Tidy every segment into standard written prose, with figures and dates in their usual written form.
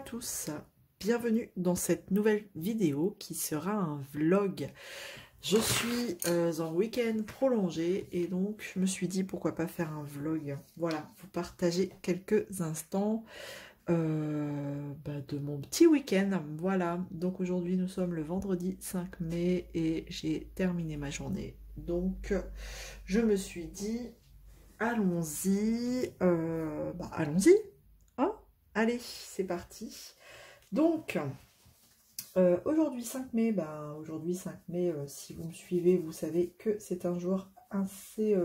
tous, bienvenue dans cette nouvelle vidéo qui sera un vlog. Je suis en week-end prolongé et donc je me suis dit pourquoi pas faire un vlog. Voilà, vous partager quelques instants de mon petit week-end. Voilà, donc aujourd'hui nous sommes le vendredi 5 mai et j'ai terminé ma journée. Donc je me suis dit allons-y, allons-y. Hein, allez, c'est parti. Donc, aujourd'hui 5 mai, aujourd'hui 5 mai, si vous me suivez, vous savez que c'est un jour assez,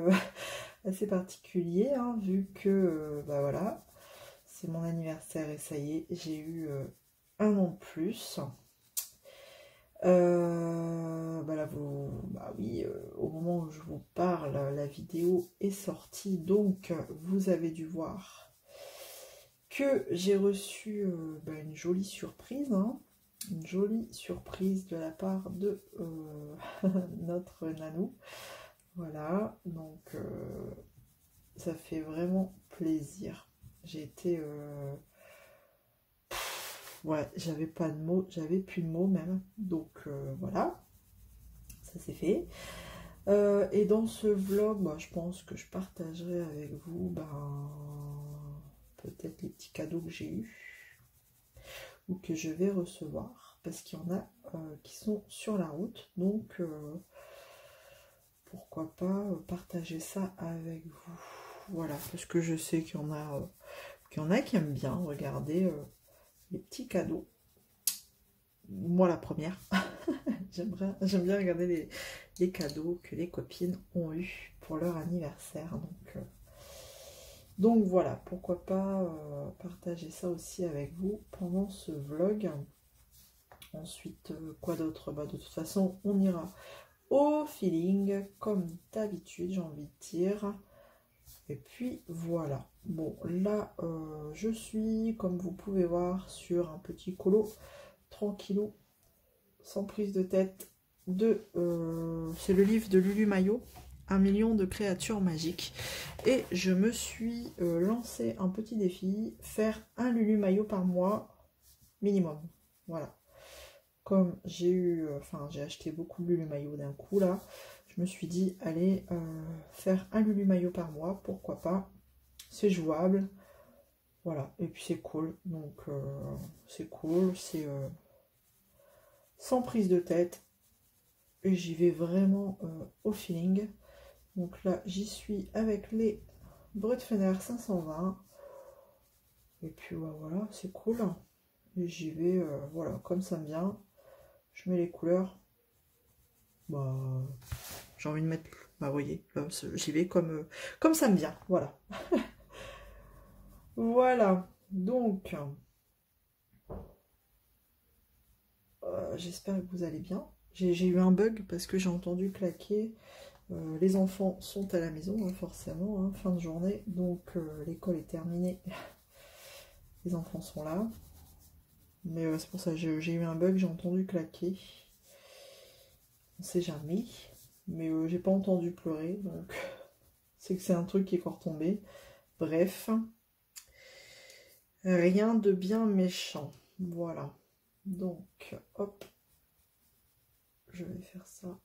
assez particulier, hein, vu que, voilà, c'est mon anniversaire et ça y est, j'ai eu un an de plus. Oui, au moment où je vous parle, la vidéo est sortie, donc vous avez dû voir que j'ai reçu une jolie surprise, hein, une jolie surprise de la part de notre Nanou. Voilà, donc ça fait vraiment plaisir. J'ai été... ouais, j'avais pas de mots, j'avais plus de mots même. Donc voilà, ça c'est fait. Et dans ce vlog, je pense que je partagerai avec vous peut-être les petits cadeaux que j'ai eus ou que je vais recevoir, parce qu'il y en a qui sont sur la route, donc pourquoi pas partager ça avec vous. Voilà, parce que je sais qu'il y en a qui aiment bien regarder les petits cadeaux. Moi la première. J'aime bien regarder les cadeaux que les copines ont eu pour leur anniversaire. Donc voilà, pourquoi pas partager ça aussi avec vous pendant ce vlog. Ensuite, quoi d'autre? De toute façon, on ira au feeling, comme d'habitude, j'ai envie de dire. Et puis voilà. Bon, là, je suis, comme vous pouvez voir, sur un petit colo tranquillou, sans prise de tête, c'est le livre de Lulu Maillot, 1 million de créatures magiques. Et je me suis lancé un petit défi, faire un Lulu Maillot par mois minimum. Voilà. Comme j'ai acheté beaucoup de Lulu Maillot d'un coup là, je me suis dit, allez, faire un Lulu Maillot par mois, pourquoi pas, c'est jouable. Voilà, et puis c'est cool, donc c'est cool, c'est sans prise de tête, et j'y vais vraiment au feeling. Donc là, j'y suis avec les Brutfener 520, et puis voilà, c'est cool, et j'y vais, voilà, comme ça me vient, je mets les couleurs, j'ai envie de mettre, vous voyez, j'y vais comme ça me vient, voilà. Voilà, donc, j'espère que vous allez bien. J'ai eu un bug parce que j'ai entendu claquer. Les enfants sont à la maison, hein, forcément, hein, fin de journée, donc l'école est terminée. Les enfants sont là. Mais c'est pour ça que j'ai eu un bug, j'ai entendu claquer. On sait jamais. Mais j'ai pas entendu pleurer, donc c'est que c'est un truc qui est encore tombé. Bref. Rien de bien méchant. Voilà. Donc, hop. Je vais faire ça.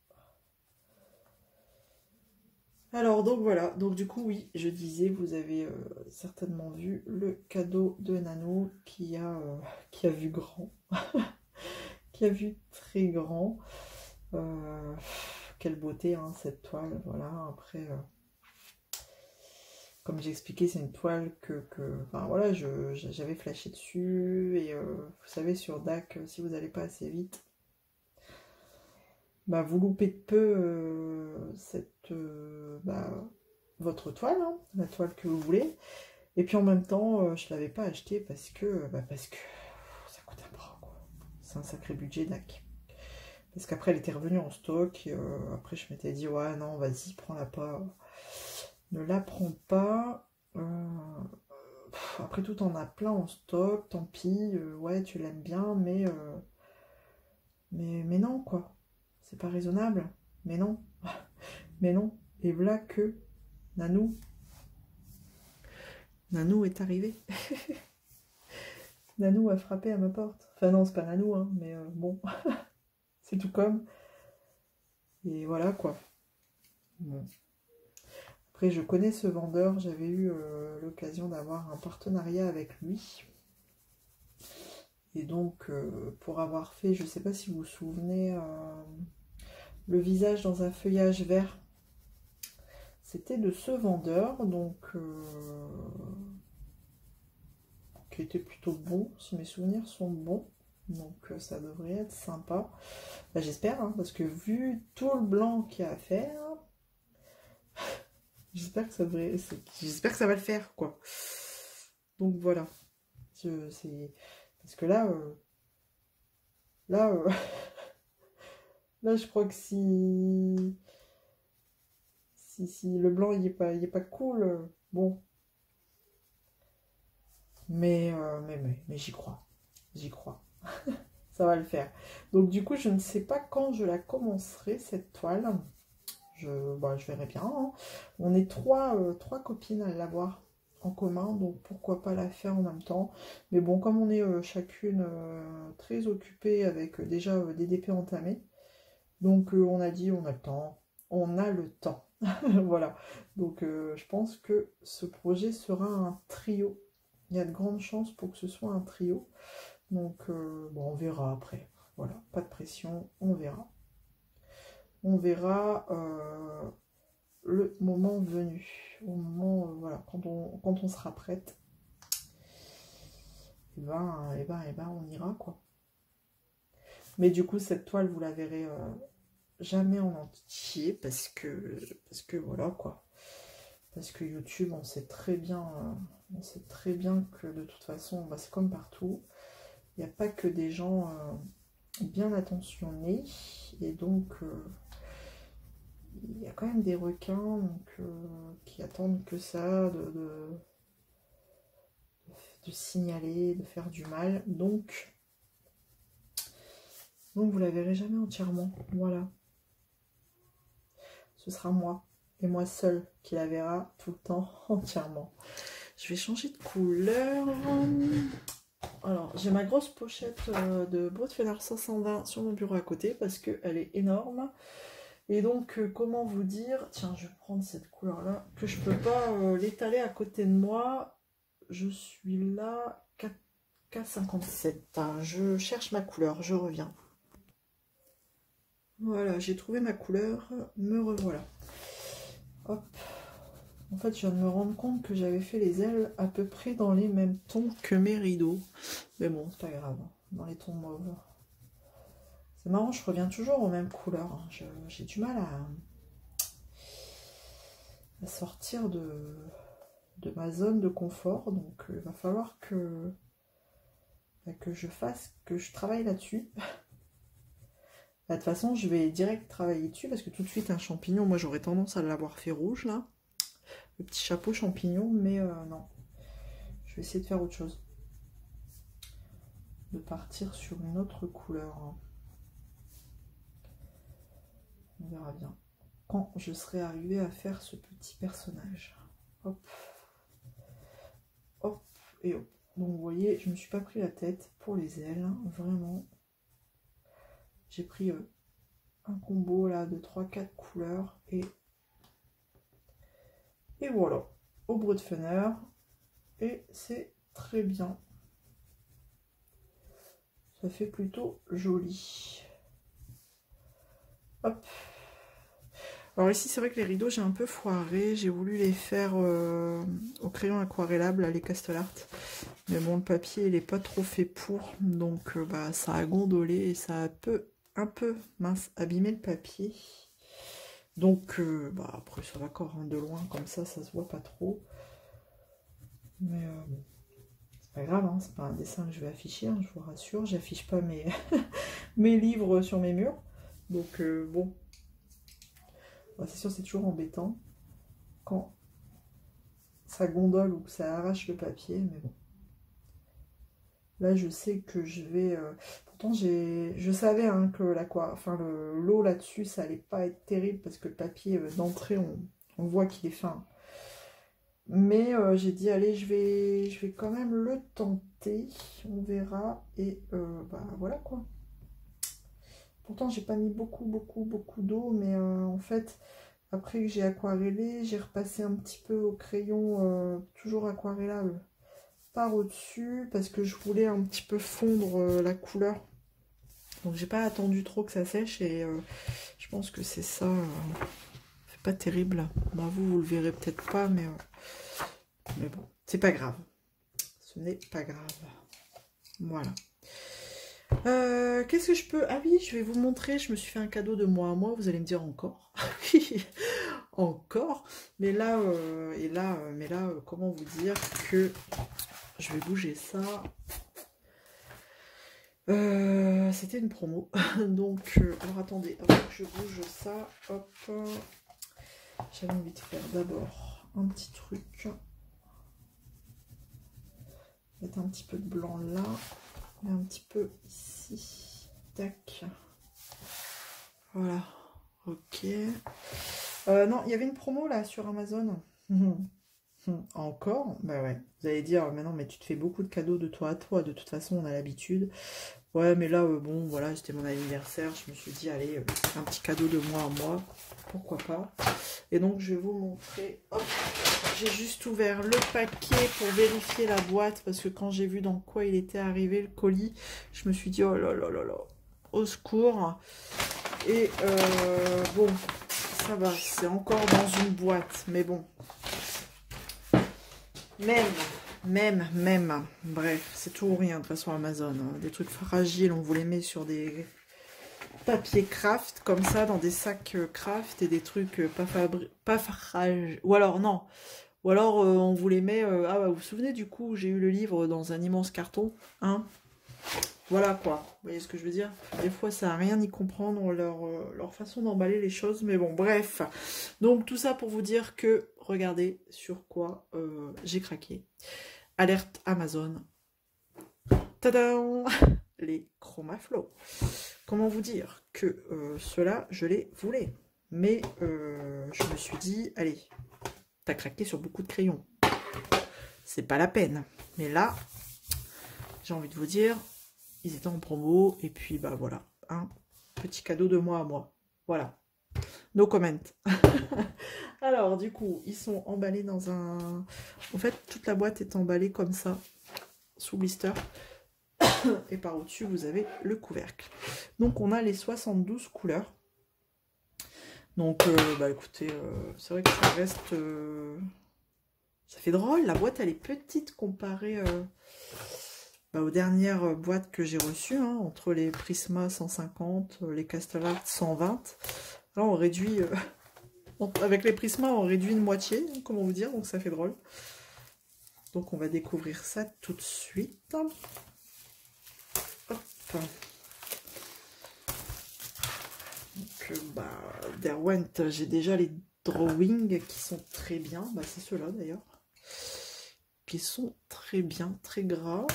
Alors, donc voilà. Donc du coup, oui, je disais, vous avez certainement vu le cadeau de Nanou qui a vu grand. Qui a vu très grand. Quelle beauté, hein, cette toile. Voilà, après... Comme j'ai expliqué, c'est une toile voilà, j'avais flashé dessus. Et vous savez, sur DAC, si vous n'allez pas assez vite, vous loupez de peu votre toile, hein, la toile que vous voulez. Et puis en même temps, je ne l'avais pas acheté parce que ça coûte un bras, quoi. C'est un sacré budget DAC. Parce qu'après, elle était revenue en stock. Et, après, je m'étais dit, ouais, non, vas-y, prends-la pas. Ne la prends pas. Après tout, on a plein en stock. Tant pis. Ouais, tu l'aimes bien, mais non, quoi. C'est pas raisonnable. Mais non. Mais non. Et voilà que Nanou est arrivée. Nanou a frappé à ma porte. Enfin non, c'est pas Nanou, hein, mais bon, c'est tout comme. Et voilà quoi. Bon. Après, je connais ce vendeur, j'avais eu l'occasion d'avoir un partenariat avec lui. Et donc, pour avoir fait, je ne sais pas si vous vous souvenez, le visage dans un feuillage vert, c'était de ce vendeur, donc qui était plutôt bon, si mes souvenirs sont bons. Donc ça devrait être sympa. Enfin, j'espère, hein, parce que vu tout le blanc qu'il y a à faire, j'espère que ça devrait, j'espère que ça va le faire, quoi. Donc voilà. Parce que là, là, là, je crois que si le blanc il est pas cool, bon. Mais j'y crois. J'y crois. Ça va le faire. Donc du coup, je ne sais pas quand je la commencerai, cette toile. Je verrai bien, hein. On est trois copines à l'avoir en commun, donc pourquoi pas la faire en même temps. Mais bon, comme on est chacune très occupées avec déjà des DP entamés, donc on a dit on a le temps. On a le temps. Voilà. Donc je pense que ce projet sera un trio. Il y a de grandes chances pour que ce soit un trio. Donc bon, on verra après. Voilà, pas de pression, on verra. On verra le moment venu. Au moment, voilà, quand on sera prête, on ira quoi. Mais du coup, cette toile, vous la verrez jamais en entier parce que voilà quoi. Parce que YouTube, on sait très bien que de toute façon, bah, c'est comme partout. Il n'y a pas que des gens bien attentionnés. Et donc, il y a quand même des requins donc, qui attendent que ça, de signaler, de faire du mal. Donc vous la verrez jamais entièrement. Voilà. Ce sera moi. Et moi seule qui la verra tout le temps entièrement. Je vais changer de couleur. Alors, j'ai ma grosse pochette de Brotfenner 520 sur mon bureau à côté parce qu'elle est énorme. Et donc, comment vous dire, tiens, je vais prendre cette couleur-là, que je peux pas l'étaler à côté de moi. Je suis là, K57. Je cherche ma couleur, je reviens. Voilà, j'ai trouvé ma couleur, me revoilà. Hop. En fait, je viens de me rendre compte que j'avais fait les ailes à peu près dans les mêmes tons que mes rideaux. Mais bon, c'est pas grave, dans les tons mauves. C'est marrant, je reviens toujours aux mêmes couleurs. J'ai du mal à sortir de ma zone de confort. Donc, il va falloir que je travaille là-dessus. De toute façon, je vais direct travailler dessus parce que tout de suite, un champignon, moi j'aurais tendance à l'avoir fait rouge là. Le petit chapeau champignon, mais non. Je vais essayer de faire autre chose. De partir sur une autre couleur. On verra bien. Quand je serai arrivée à faire ce petit personnage. Hop. Hop et hop. Donc vous voyez, je ne me suis pas pris la tête pour les ailes. Hein, vraiment. J'ai pris un combo là de 3-4 couleurs. Et voilà. Au Brotfenner. Et c'est très bien. Ça fait plutôt joli. Hop. Alors ici, c'est vrai que les rideaux, j'ai un peu foiré. J'ai voulu les faire au crayon aquarellable, là, les Castle Art. Mais bon, le papier, il n'est pas trop fait pour. Donc, bah, ça a gondolé et ça a un peu mince, abîmé le papier. Donc, bah, après, ça va encore de loin, comme ça se voit pas trop. Mais bon, c'est pas grave, hein, c'est pas un dessin que je vais afficher, hein, je vous rassure. J'affiche pas mes livres sur mes murs. Donc, bon. C'est sûr, c'est toujours embêtant quand ça gondole ou que ça arrache le papier, mais bon. Là, je sais que je vais... pourtant, je savais hein, que l'eau là-dessus, ça allait pas être terrible parce que le papier d'entrée, on voit qu'il est fin. Mais j'ai dit, allez, je vais quand même le tenter. On verra. Et bah voilà quoi. Pourtant, j'ai pas mis beaucoup d'eau. Mais en fait, après que j'ai aquarellé, j'ai repassé un petit peu au crayon, toujours aquarellable, par au-dessus. Parce que je voulais un petit peu fondre la couleur. Donc, j'ai pas attendu trop que ça sèche. Et je pense que c'est ça. C'est pas terrible. Bah, vous le verrez peut-être pas. Mais bon, c'est pas grave. Ce n'est pas grave. Voilà. Qu'est-ce que je peux... Ah oui, je vais vous montrer. Je me suis fait un cadeau de moi à moi. Vous allez me dire encore. Encore. Mais là, comment vous dire que... Je vais bouger ça. C'était une promo. Donc, alors attendez. Avant que je bouge ça, hop. J'avais envie de faire d'abord un petit truc. Mettre un petit peu de blanc là. Et un petit peu ici. Tac. Voilà. Ok. Non, il y avait une promo là sur Amazon. Encore? Bah ouais. Vous allez dire, mais non, mais tu te fais beaucoup de cadeaux de toi à toi. De toute façon, on a l'habitude. Ouais, mais là, bon, voilà, c'était mon anniversaire. Je me suis dit, allez, un petit cadeau de moi à moi. Pourquoi pas? Et donc, je vais vous montrer. Hop, j'ai juste ouvert le paquet pour vérifier la boîte. Parce que quand j'ai vu dans quoi il était arrivé, le colis, je me suis dit, oh là là là là, au secours. Et bon, ça va, c'est encore dans une boîte. Mais bon. Même. Bref, c'est tout ou rien, de toute façon, Amazon. Hein. Des trucs fragiles, on vous les met sur des papiers craft, comme ça, dans des sacs craft, et des trucs pas fragiles. Ou alors, non. Ou alors, on vous les met... Ah, bah, vous vous souvenez, du coup, j'ai eu le livre dans un immense carton, hein. Voilà, quoi. Vous voyez ce que je veux dire? Des fois, ça n'a rien y comprendre, leur façon d'emballer les choses. Mais bon, bref. Donc, tout ça pour vous dire que, regardez sur quoi j'ai craqué. Alerte Amazon. Tadam! Les Chromaflow. Comment vous dire que ceux-là, je les voulais. Mais je me suis dit, allez, t'as craqué sur beaucoup de crayons. C'est pas la peine. Mais là, j'ai envie de vous dire, ils étaient en promo. Et puis, bah voilà, un petit cadeau de moi à moi. Voilà. No comment. Alors, du coup, ils sont emballés dans un... En fait, toute la boîte est emballée comme ça, sous blister. Et par au-dessus, vous avez le couvercle. Donc, on a les 72 couleurs. Donc, bah écoutez, c'est vrai que ça reste... ça fait drôle. La boîte, elle est petite comparée bah, aux dernières boîtes que j'ai reçues. Hein, entre les Prisma 150, les Castellart 120. Là, on réduit... avec les Prisma, on réduit une moitié, comment vous dire. Donc, ça fait drôle. Donc, on va découvrir ça tout de suite. Hop. Donc, bah, Derwent, j'ai déjà les drawings qui sont très bien. Bah, c'est ceux-là d'ailleurs. Qui sont très bien, très gras.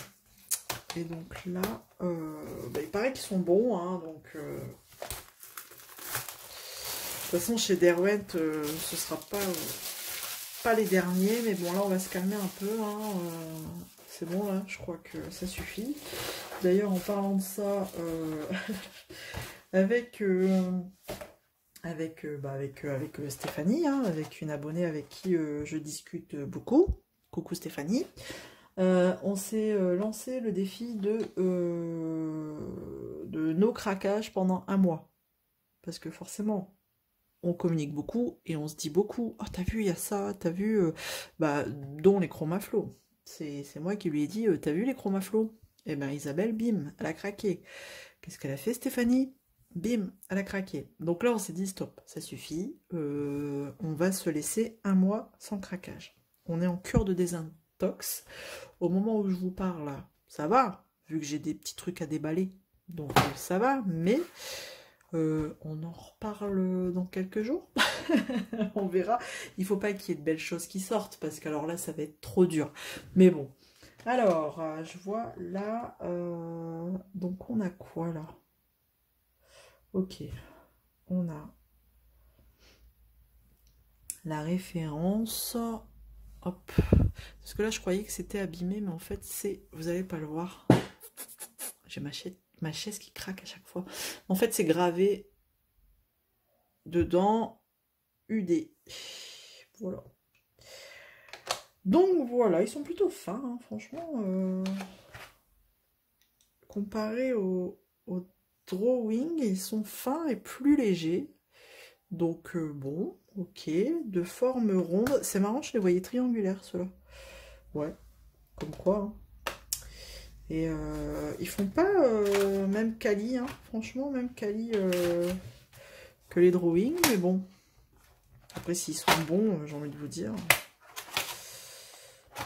Et donc là, bah, il paraît qu'ils sont bons. Hein, donc, de toute façon, chez Derwent, ce sera pas les derniers. Mais bon, là, on va se calmer un peu. Hein, c'est bon, là, je crois que ça suffit. D'ailleurs, en parlant de ça, avec Stéphanie, hein, avec une abonnée avec qui je discute beaucoup. Coucou Stéphanie. On s'est lancé le défi de nos craquages pendant un mois. Parce que forcément, on communique beaucoup et on se dit beaucoup. Oh, t'as vu, il y a ça, t'as vu, dont les Chromaflow. C'est moi qui lui ai dit, t'as vu les Chromaflow? Eh ben Isabelle, bim, elle a craqué. Qu'est-ce qu'elle a fait, Stéphanie? Bim, elle a craqué. Donc là, on s'est dit, stop, ça suffit. On va se laisser un mois sans craquage. On est en cure de désintox. Au moment où je vous parle, là, ça va, vu que j'ai des petits trucs à déballer. Donc ça va, mais on en reparle dans quelques jours. On verra. Il faut pas qu'il y ait de belles choses qui sortent, parce qu'alors là, ça va être trop dur. Mais bon. Alors, je vois là... donc on a quoi là? Ok, on a la référence Hop. Parce que là, je croyais que c'était abîmé, mais en fait, c'est... Vous n'allez pas le voir. J'ai ma chaise qui craque à chaque fois. En fait, c'est gravé dedans UD. Voilà. Donc, voilà. Ils sont plutôt fins, hein, franchement. Comparé au drawing, ils sont fins et plus légers. Donc, bon, ok. De forme ronde. C'est marrant, je les voyais triangulaires, ceux-là. Ouais, comme quoi. Hein. Et ils font pas même quali, hein, franchement, même quali que les drawings, mais bon. Après, s'ils sont bons, j'ai envie de vous dire,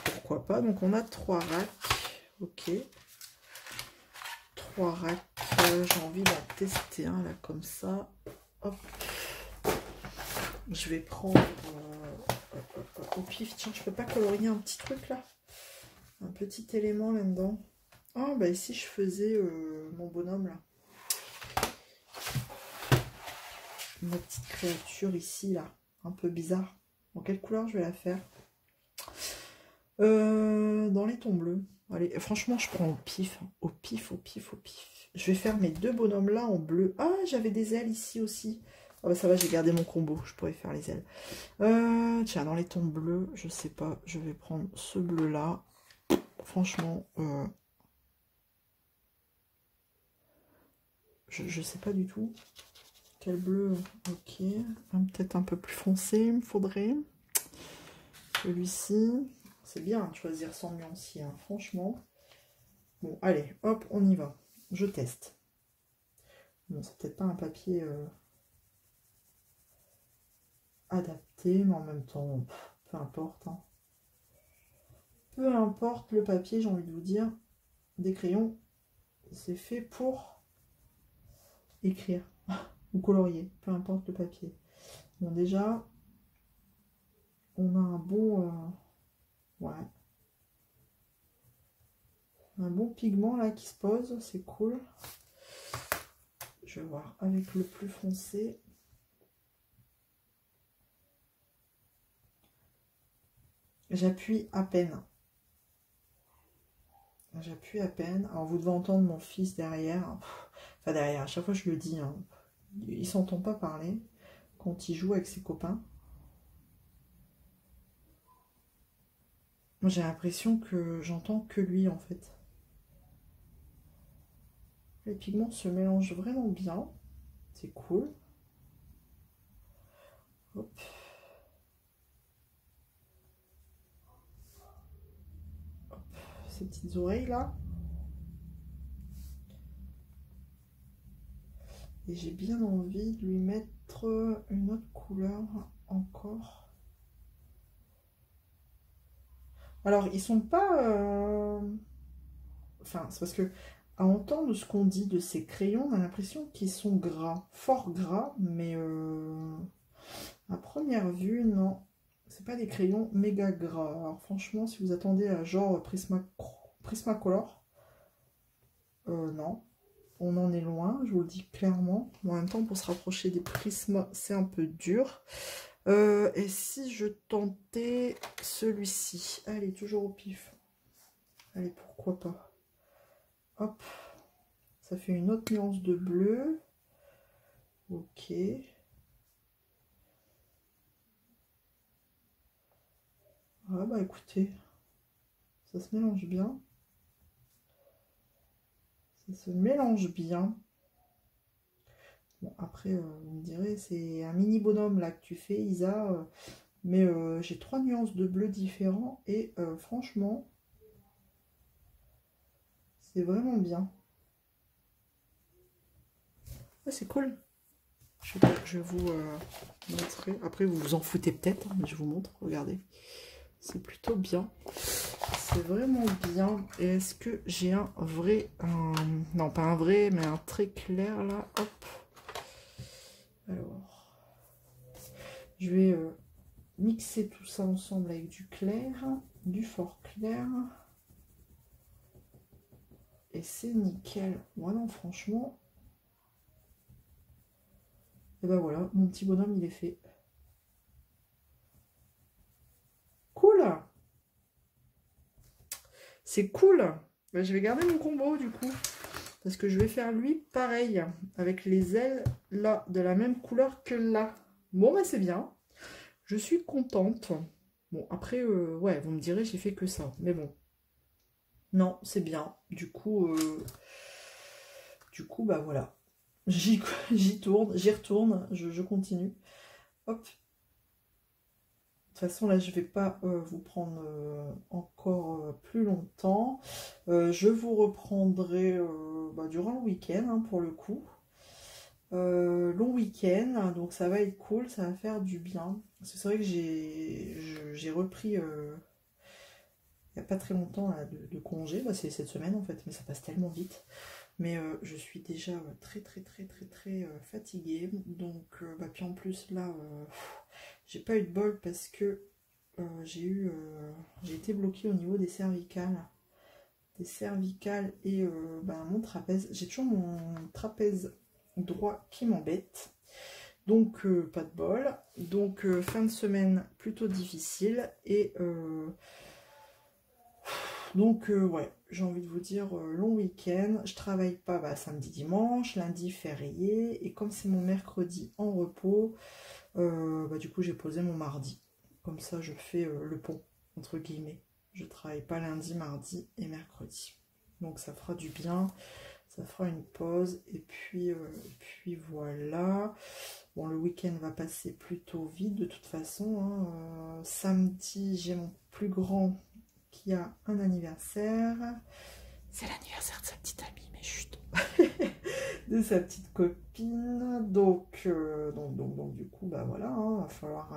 pourquoi pas. Donc, on a 3 racks, ok. 3 racks, j'ai envie d'en tester un, là, comme ça. Hop. Je vais prendre au pif. Tiens, je peux pas colorier un petit truc, là? Un petit élément, là-dedans. Ah, bah ici, je faisais mon bonhomme, là. Ma petite créature ici, là. Un peu bizarre. En quelle couleur je vais la faire? Dans les tons bleus. Allez, franchement, je prends au pif. Au pif, au pif, au pif. Je vais faire mes 2 bonhommes là en bleu. Ah, j'avais des ailes ici aussi. Ah bah ça va, j'ai gardé mon combo. Je pourrais faire les ailes. Tiens, dans les tons bleus, je sais pas. Je vais prendre ce bleu là. Franchement, je sais pas du tout. Quel bleu? Ok. Peut-être un peu plus foncé, il me faudrait. Celui-ci. C'est bien de choisir sans nuancier, hein, franchement. Bon, allez, hop, on y va. Je teste. Bon, c'est peut-être pas un papier adapté, mais en même temps, peu importe. Hein. Peu importe le papier, j'ai envie de vous dire. Des crayons, c'est fait pour écrire ou colorier, peu importe le papier. Bon, déjà, on a un bon... ouais. Un bon pigment là qui se pose, c'est cool. Je vais voir avec le plus foncé. J'appuie à peine. J'appuie à peine. Alors vous devez entendre mon fils derrière. Enfin derrière, à chaque fois je le dis. Hein. Il s'entend pas parler quand il joue avec ses copains. Moi j'ai l'impression que j'entends que lui en fait. Les pigments se mélangent vraiment bien. C'est cool. Hop. Hop. Ces petites oreilles là. Et j'ai bien envie de lui mettre une autre couleur encore. Alors, ils sont pas... Enfin, c'est parce que, à entendre ce qu'on dit de ces crayons, on a l'impression qu'ils sont gras. Fort gras, mais à première vue, non. C'est pas des crayons méga gras. Alors, franchement, si vous attendez à genre Prismacolor, non. On en est loin, je vous le dis clairement. En même temps, pour se rapprocher des prismes, c'est un peu dur. Et si je tentais celui-ci? Allez, toujours au pif. Allez, pourquoi pas. Hop. Ça fait une autre nuance de bleu. Ok. Ah bah écoutez, ça se mélange bien. Ça se mélange bien. Bon, après, vous me direz, c'est un mini bonhomme là que tu fais, Isa. Mais j'ai 3 nuances de bleu différents et franchement, c'est vraiment bien. Ouais, c'est cool. Je vais vous montrer. Après, vous vous en foutez peut-être, mais je vous montre. Regardez. C'est plutôt bien. C'est vraiment bien. Et est-ce que j'ai un vrai... non, pas un vrai, mais un très clair là. Hop. Alors, je vais mixer tout ça ensemble avec du clair, du fort clair. Et c'est nickel. Voilà, non, franchement. Et ben voilà, mon petit bonhomme, il est fait. Cool! C'est cool. Ben, je vais garder mon combo du coup. Parce que je vais faire lui pareil. Avec les ailes là, de la même couleur que là. Bon, bah c'est bien. Je suis contente. Bon, après, ouais, vous me direz, j'ai fait que ça. Mais bon. Non, c'est bien. Du coup, bah voilà. J'y tourne, j'y retourne, je continue. Hop. De toute façon, là, je vais pas vous prendre encore plus longtemps. Je vous reprendrai bah, durant le week-end, hein, pour le coup. Long week-end, donc ça va être cool, ça va faire du bien. Parce que c'est vrai que j'ai repris il n'y a pas très longtemps là, de congé. Bah, c'est cette semaine en fait, mais ça passe tellement vite. Mais je suis déjà très fatiguée. Donc, bah, puis en plus là, j'ai pas eu de bol parce que j'ai été bloquée au niveau des cervicales. Des cervicales et bah, mon trapèze. J'ai toujours mon trapèze droit qui m'embête. Donc, pas de bol. Donc, fin de semaine plutôt difficile. Et donc, ouais, j'ai envie de vous dire long week-end. Je travaille pas bah, samedi, dimanche, lundi férié. Et comme c'est mon mercredi en repos, bah, du coup, j'ai posé mon mardi. Comme ça, je fais le pont, entre guillemets. Je travaille pas lundi, mardi et mercredi. Donc, ça fera du bien. Ça fera une pause. Et puis voilà. Bon, le week-end va passer plutôt vite de toute façon. Hein. Samedi, j'ai mon plus grand qui a un anniversaire. C'est l'anniversaire de sa petite amie, mais chut. De sa petite copine. Donc, du coup, bah voilà, hein, va falloir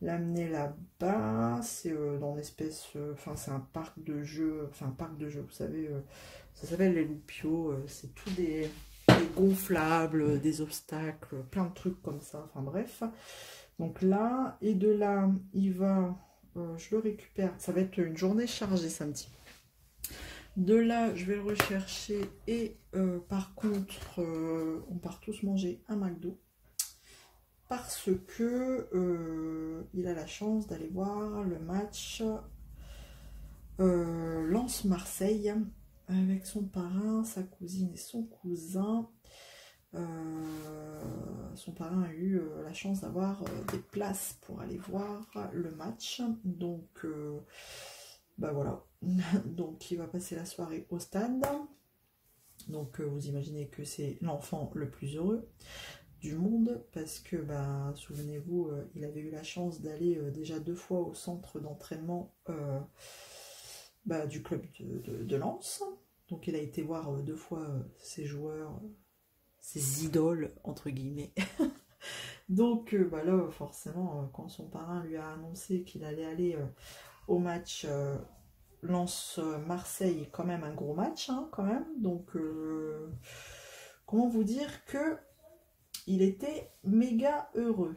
l'amener là-bas. C'est dans une espèce, enfin c'est un parc de jeux, vous savez, ça s'appelle les Loupio. C'est tout des gonflables, des obstacles, plein de trucs comme ça. Enfin bref. Donc là, et de là, il va, je le récupère. Ça va être une journée chargée samedi. De là, je vais le rechercher et par contre, on part tous manger un McDo. Parce que il a la chance d'aller voir le match Lens-Marseille avec son parrain, sa cousine et son cousin. Son parrain a eu la chance d'avoir des places pour aller voir le match. Donc, bah voilà. Donc, il va passer la soirée au stade. Donc, vous imaginez que c'est l'enfant le plus heureux du monde parce que, bah, souvenez-vous, il avait eu la chance d'aller déjà 2 fois au centre d'entraînement bah, du club de Lens. Donc, il a été voir 2 fois ses joueurs, ses idoles, entre guillemets. Donc, bah là, forcément, quand son parrain lui a annoncé qu'il allait aller au match Lens-Marseille, quand même un gros match, hein, quand même. Donc, comment vous dire que il était méga heureux.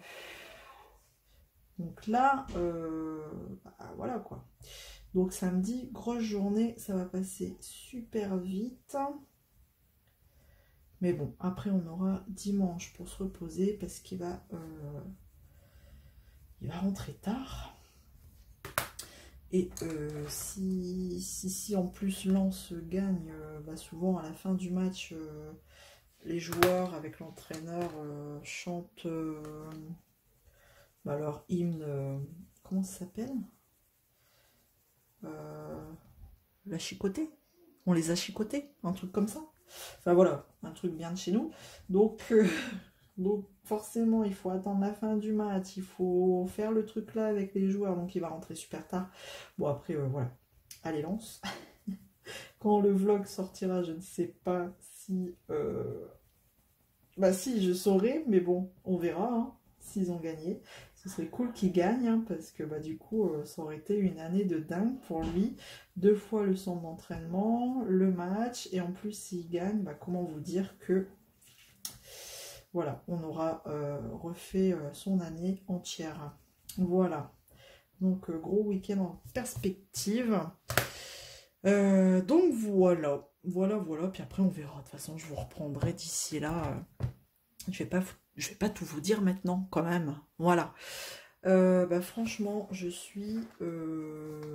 Donc là, bah, voilà quoi. Donc samedi, grosse journée, ça va passer super vite. Mais bon, après on aura dimanche pour se reposer parce qu'il va, il va rentrer tard. Et si en plus Lens gagne, bah souvent à la fin du match, les joueurs avec l'entraîneur chantent bah, leur hymne, comment ça s'appelle, la chicotée. On les a chicotés, un truc comme ça. Enfin voilà, un truc bien de chez nous. Donc, donc forcément, il faut attendre la fin du match. Il faut faire le truc là avec les joueurs. Donc il va rentrer super tard. Bon après, voilà. Allez, lance. Quand le vlog sortira, je ne sais pas si... Bah si, je saurai. Mais bon, on verra hein, s'ils ont gagné. Ce serait cool qu'il gagne, hein, parce que bah, du coup, ça aurait été une année de dingue pour lui. 2 fois le centre d'entraînement, le match, et en plus, s'il gagne, bah, comment vous dire que, voilà, on aura refait son année entière. Voilà. Donc, gros week-end en perspective. Donc, voilà. Voilà. Puis après, on verra. De toute façon, je vous reprendrai d'ici là. Je vais pas tout vous dire maintenant, quand même. Voilà. Franchement, je suis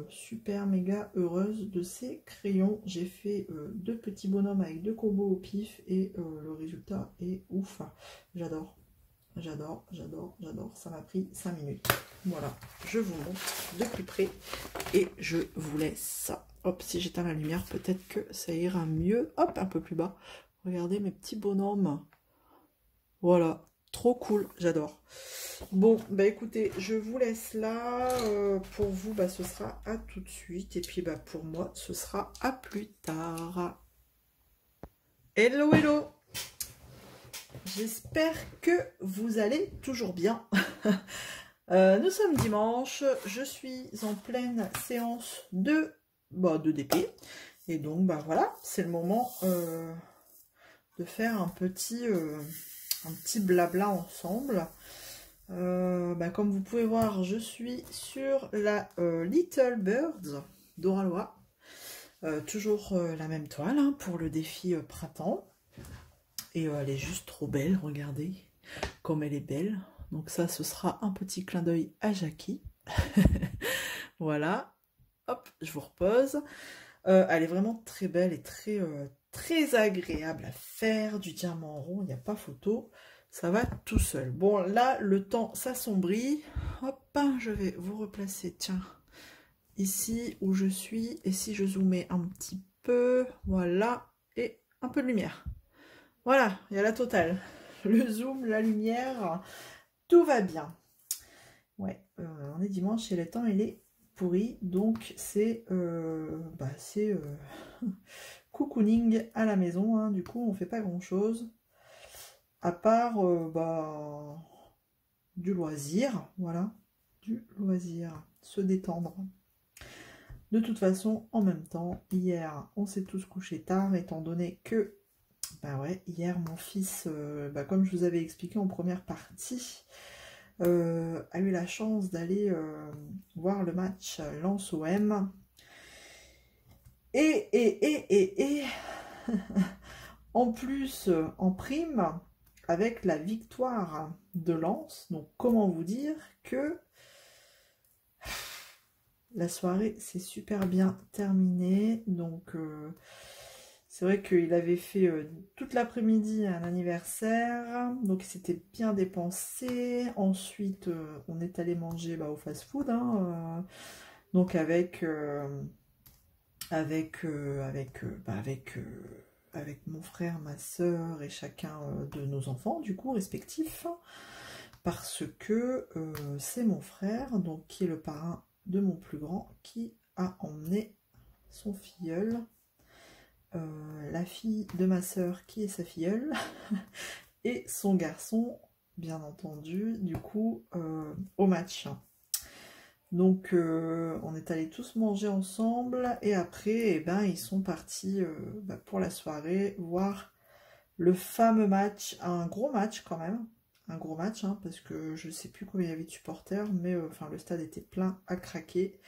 super méga heureuse de ces crayons. J'ai fait 2 petits bonhommes avec 2 combos au pif et le résultat est ouf. J'adore, j'adore, j'adore, j'adore. Ça m'a pris 5 minutes. Voilà, je vous montre de plus près et je vous laisse. Hop, si j'éteins la lumière, peut-être que ça ira mieux. Hop, un peu plus bas. Regardez mes petits bonhommes. Voilà. Trop cool, j'adore. Bon, bah écoutez, je vous laisse là. Pour vous, bah, ce sera à tout de suite. Et puis, bah, pour moi, ce sera à plus tard. Hello, hello! J'espère que vous allez toujours bien. Nous sommes dimanche. Je suis en pleine séance de DP. Et donc, bah voilà, c'est le moment de faire un petit blabla ensemble. Comme vous pouvez voir, je suis sur la Little Birds d'Oralois. Toujours la même toile hein, pour le défi printemps. Et elle est juste trop belle, regardez comme elle est belle. Donc ça, ce sera un petit clin d'œil à Jackie. Voilà. Hop, je vous repose. Elle est vraiment très belle et très agréable à faire. Du diamant rond, il n'y a pas photo. Ça va tout seul. Bon, là, le temps s'assombrit. Hop, je vais vous replacer, tiens, ici où je suis. Et si je zoomais un petit peu, voilà, et un peu de lumière. Voilà, il y a la totale. Le zoom, la lumière, tout va bien. Ouais, on est dimanche et le temps, il est pourri. Donc, c'est cocooning à la maison. Hein. Du coup, on fait pas grand-chose. À part du loisir, voilà, du loisir, se détendre. De toute façon, en même temps, hier, on s'est tous couchés tard, étant donné que, hier, mon fils, comme je vous avais expliqué en première partie, a eu la chance d'aller voir le match Lens-OM. Et en plus, en prime, avec la victoire de Lens, donc comment vous dire que la soirée s'est super bien terminée. Donc c'est vrai qu'il avait fait toute l'après-midi un anniversaire, donc il s'était bien dépensé. Ensuite on est allé manger au fast-food, hein, donc avec mon frère, ma soeur et chacun de nos enfants, du coup, respectifs, parce que c'est mon frère, donc qui est le parrain de mon plus grand, qui a emmené son filleul, la fille de ma soeur, qui est sa filleule, et son garçon, bien entendu, du coup, au match. Donc on est allés tous manger ensemble et après ils sont partis pour la soirée voir le fameux match, un gros match quand même, un gros match hein, parce que je sais plus combien il y avait de supporters, mais le stade était plein à craquer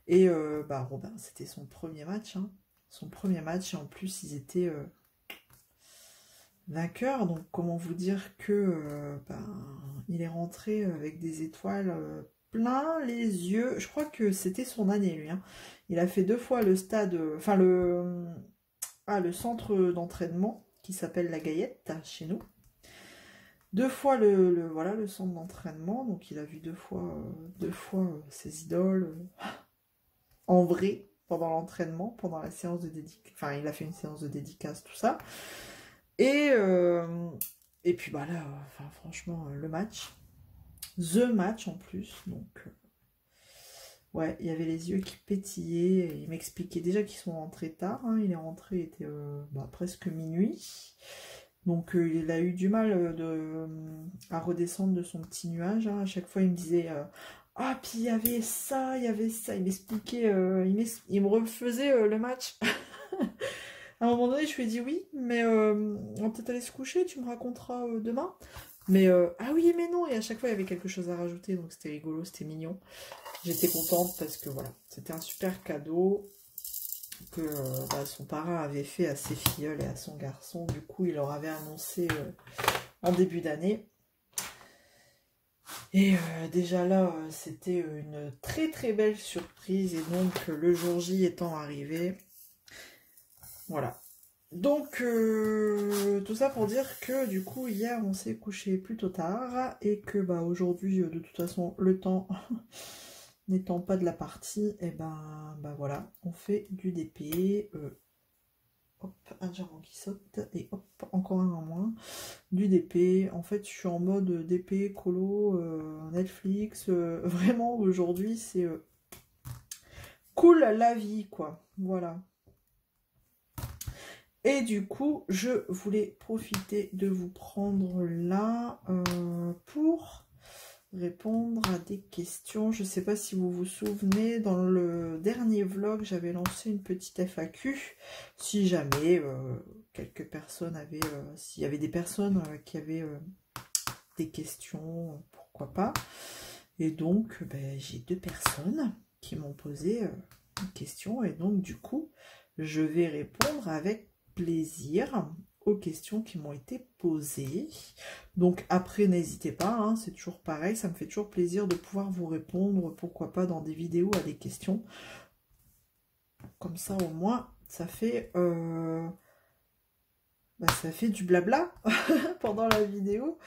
et Robin c'était son premier match, hein, et en plus ils étaient vainqueurs, donc comment vous dire que il est rentré avec des étoiles plein les yeux. Je crois que c'était son année, lui. Hein. Il a fait 2 fois le stade, le centre d'entraînement qui s'appelle la Gaillette chez nous. 2 fois le centre d'entraînement. Donc il a vu 2 fois ses idoles en vrai pendant l'entraînement, pendant la séance de dédicace. Enfin, il a fait une séance de dédicace, tout ça. Et puis là, franchement, le match. The match en plus, donc ouais, il y avait les yeux qui pétillaient, et il m'expliquait déjà qu'ils sont rentrés tard, hein. Il est rentré, il était presque minuit, donc il a eu du mal à redescendre de son petit nuage, hein. À chaque fois il me disait ah puis il y avait ça, il m'expliquait, il me refaisait le match. À un moment donné je lui ai dit oui, mais on va peut-être aller se coucher, tu me raconteras demain. Mais ah oui mais non, et à chaque fois il y avait quelque chose à rajouter, donc c'était rigolo, c'était mignon. J'étais contente parce que voilà, c'était un super cadeau que son parrain avait fait à ses filleuls et à son garçon. Du coup il leur avait annoncé en début d'année. Et déjà là, c'était une très très belle surprise. Et donc, le jour J étant arrivé, voilà. Donc, tout ça pour dire que du coup, hier, on s'est couché plutôt tard. Et que bah, aujourd'hui, de toute façon, le temps n'étant pas de la partie, et ben voilà, on fait du DP. Hop, un diamant qui saute. Et hop, encore un en moins. Du DP, en fait je suis en mode DP, colo, Netflix, vraiment aujourd'hui c'est cool la vie quoi, voilà. Et du coup je voulais profiter de vous prendre là pour répondre à des questions. Je sais pas si vous vous souvenez, dans le dernier vlog j'avais lancé une petite FAQ, si jamais quelques personnes avaient, s'il y avait des personnes qui avaient des questions, pourquoi pas. Et donc, ben, j'ai 2 personnes qui m'ont posé une question. Et donc, du coup, je vais répondre avec plaisir aux questions qui m'ont été posées. Donc, après, n'hésitez pas, hein, c'est toujours pareil. Ça me fait toujours plaisir de pouvoir vous répondre, pourquoi pas, dans des vidéos à des questions. Comme ça, au moins, ça fait du blabla pendant la vidéo.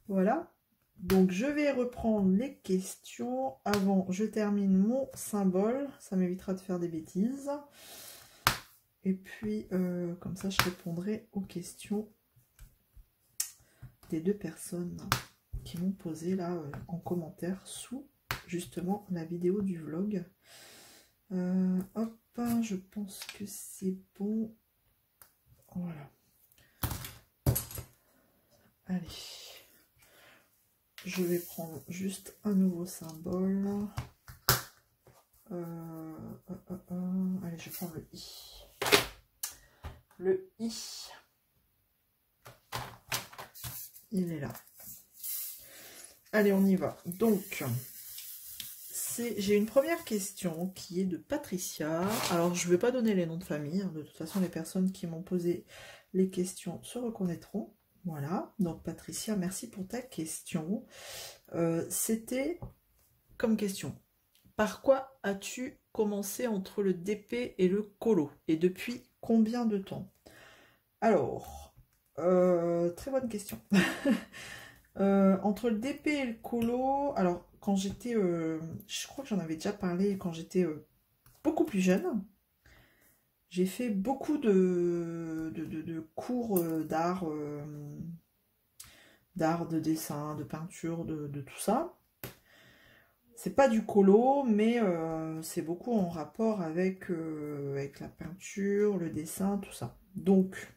Voilà. Donc, je vais reprendre les questions. Avant, je termine mon symbole. Ça m'évitera de faire des bêtises. Et puis, comme ça, je répondrai aux questions des 2 personnes qui m'ont posé là en commentaire sous, justement, la vidéo du vlog. Hop, je pense que c'est bon. Voilà. Allez. Je vais prendre juste un nouveau symbole. Allez, je prends le I. Le I. Il est là. Allez, on y va. Donc, j'ai une première question qui est de Patricia. Alors, je ne vais pas donner les noms de famille. Hein. De toute façon, les personnes qui m'ont posé les questions se reconnaîtront. Voilà. Donc, Patricia, merci pour ta question. C'était comme question. Par quoi as-tu commencé entre le DP et le colo? Et depuis combien de temps? Alors, très bonne question. Entre le DP et le colo, alors quand j'étais, je crois que j'en avais déjà parlé quand j'étais beaucoup plus jeune, j'ai fait beaucoup de cours d'art, de dessin, de peinture, de tout ça. C'est pas du colo, mais c'est beaucoup en rapport avec la peinture, le dessin, tout ça. Donc,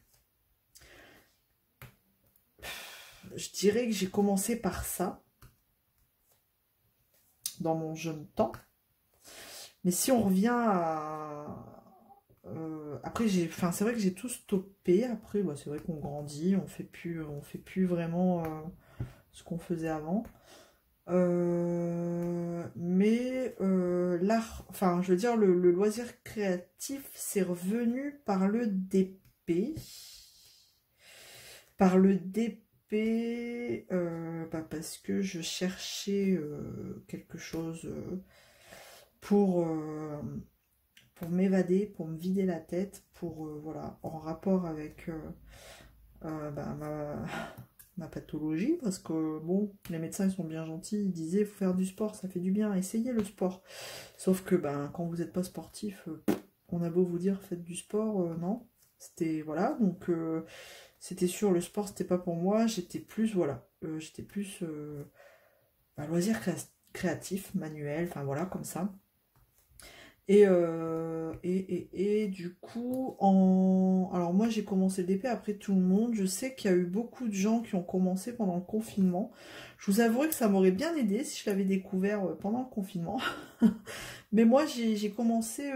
je dirais que j'ai commencé par ça dans mon jeune temps. Mais si on revient à... après, c'est vrai que j'ai tout stoppé. Après, bah, c'est vrai qu'on grandit, on fait plus vraiment ce qu'on faisait avant. Mais l'art, enfin, je veux dire, le loisir créatif, c'est revenu par le DP. Par le DP, parce que je cherchais quelque chose pour m'évader, pour me vider la tête, pour, voilà, en rapport avec ma pathologie, parce que, bon, les médecins, ils sont bien gentils, ils disaient, il faut faire du sport, ça fait du bien, essayez le sport. Sauf que, quand vous n'êtes pas sportif, on a beau vous dire, faites du sport, non. C'était, voilà, donc, c'était sûr, le sport, c'était pas pour moi, j'étais plus, voilà, j'étais plus loisir créatif, manuel, enfin, voilà, comme ça. Et du coup, alors moi j'ai commencé le DP après tout le monde. Je sais qu'il y a eu beaucoup de gens qui ont commencé pendant le confinement. Je vous avouerai que ça m'aurait bien aidé si je l'avais découvert pendant le confinement. Mais moi j'ai commencé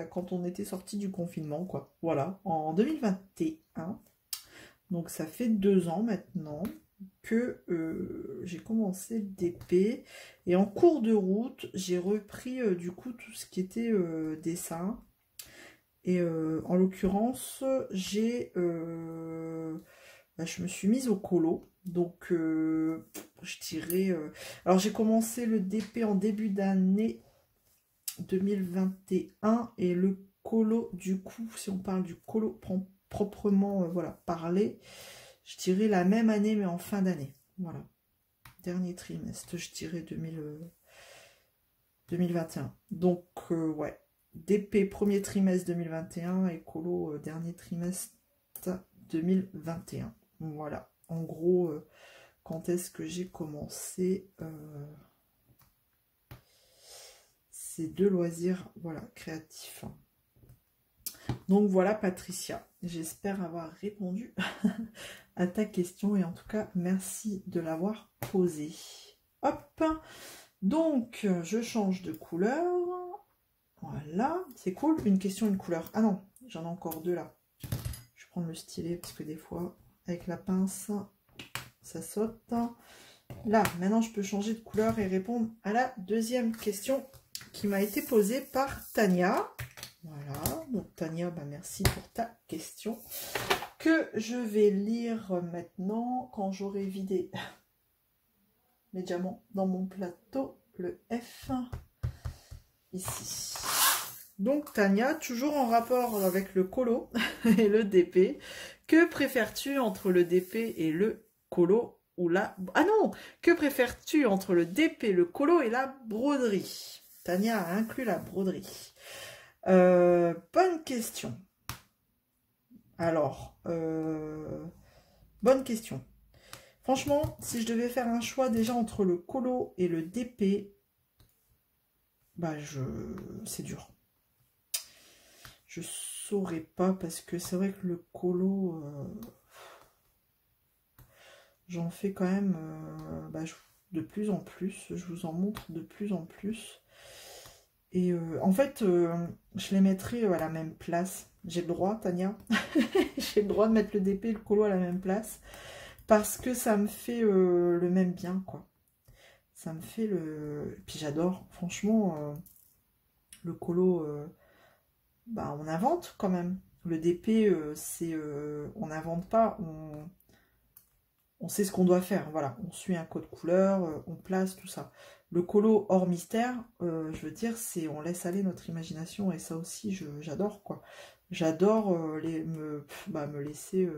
quand on était sorti du confinement, quoi. Voilà, en 2021. Donc ça fait 2 ans maintenant que j'ai commencé le DP. Et en cours de route, j'ai repris du coup tout ce qui était dessin. Et en l'occurrence, j'ai bah, je me suis mise au colo. Donc, je dirais... alors, j'ai commencé le DP en début d'année 2021 et le colo, du coup, si on parle du colo proprement voilà, parler, je dirais la même année, mais en fin d'année. Voilà. Dernier trimestre, je dirais 2021. Donc, ouais. DP premier trimestre 2021 et colo dernier trimestre 2021. Voilà. En gros, quand est-ce que j'ai commencé ces deux loisirs, voilà, créatifs. Donc voilà, Patricia. J'espère avoir répondu à ta question et en tout cas, merci de l'avoir posée. Hop. Donc, je change de couleur. Voilà, c'est cool. Une question, une couleur. Ah non, j'en ai encore deux là. Je vais prendre le stylet parce que des fois, avec la pince, ça saute. Là, maintenant, je peux changer de couleur et répondre à la deuxième question qui m'a été posée par Tania. Voilà, donc Tania, bah, merci pour ta question. Que je vais lire maintenant quand j'aurai vidé mes diamants dans mon plateau, le F, ici. Donc Tania, toujours en rapport avec le colo et le DP, que préfères-tu entre le DP et le colo ou la... Ah non, que préfères-tu entre le DP, le colo et la broderie? Tania a inclus la broderie. Bonne question. Alors, bonne question. Franchement, si je devais faire un choix déjà entre le colo et le DP, bah c'est dur. Je saurais pas parce que c'est vrai que le colo, j'en fais quand même de plus en plus. Je vous en montre de plus en plus. Et en fait, je les mettrai à la même place. J'ai le droit, Tania. J'ai le droit de mettre le DP et le colo à la même place. Parce que ça me fait le même bien, quoi. Ça me fait le... Et puis j'adore, franchement, le colo, bah, on invente quand même. Le DP, c'est... on n'invente pas, on sait ce qu'on doit faire. Voilà, on suit un code couleur, on place, tout ça. Le colo hors mystère, je veux dire, c'est on laisse aller notre imagination. Et ça aussi, j'adore, quoi. J'adore me laisser...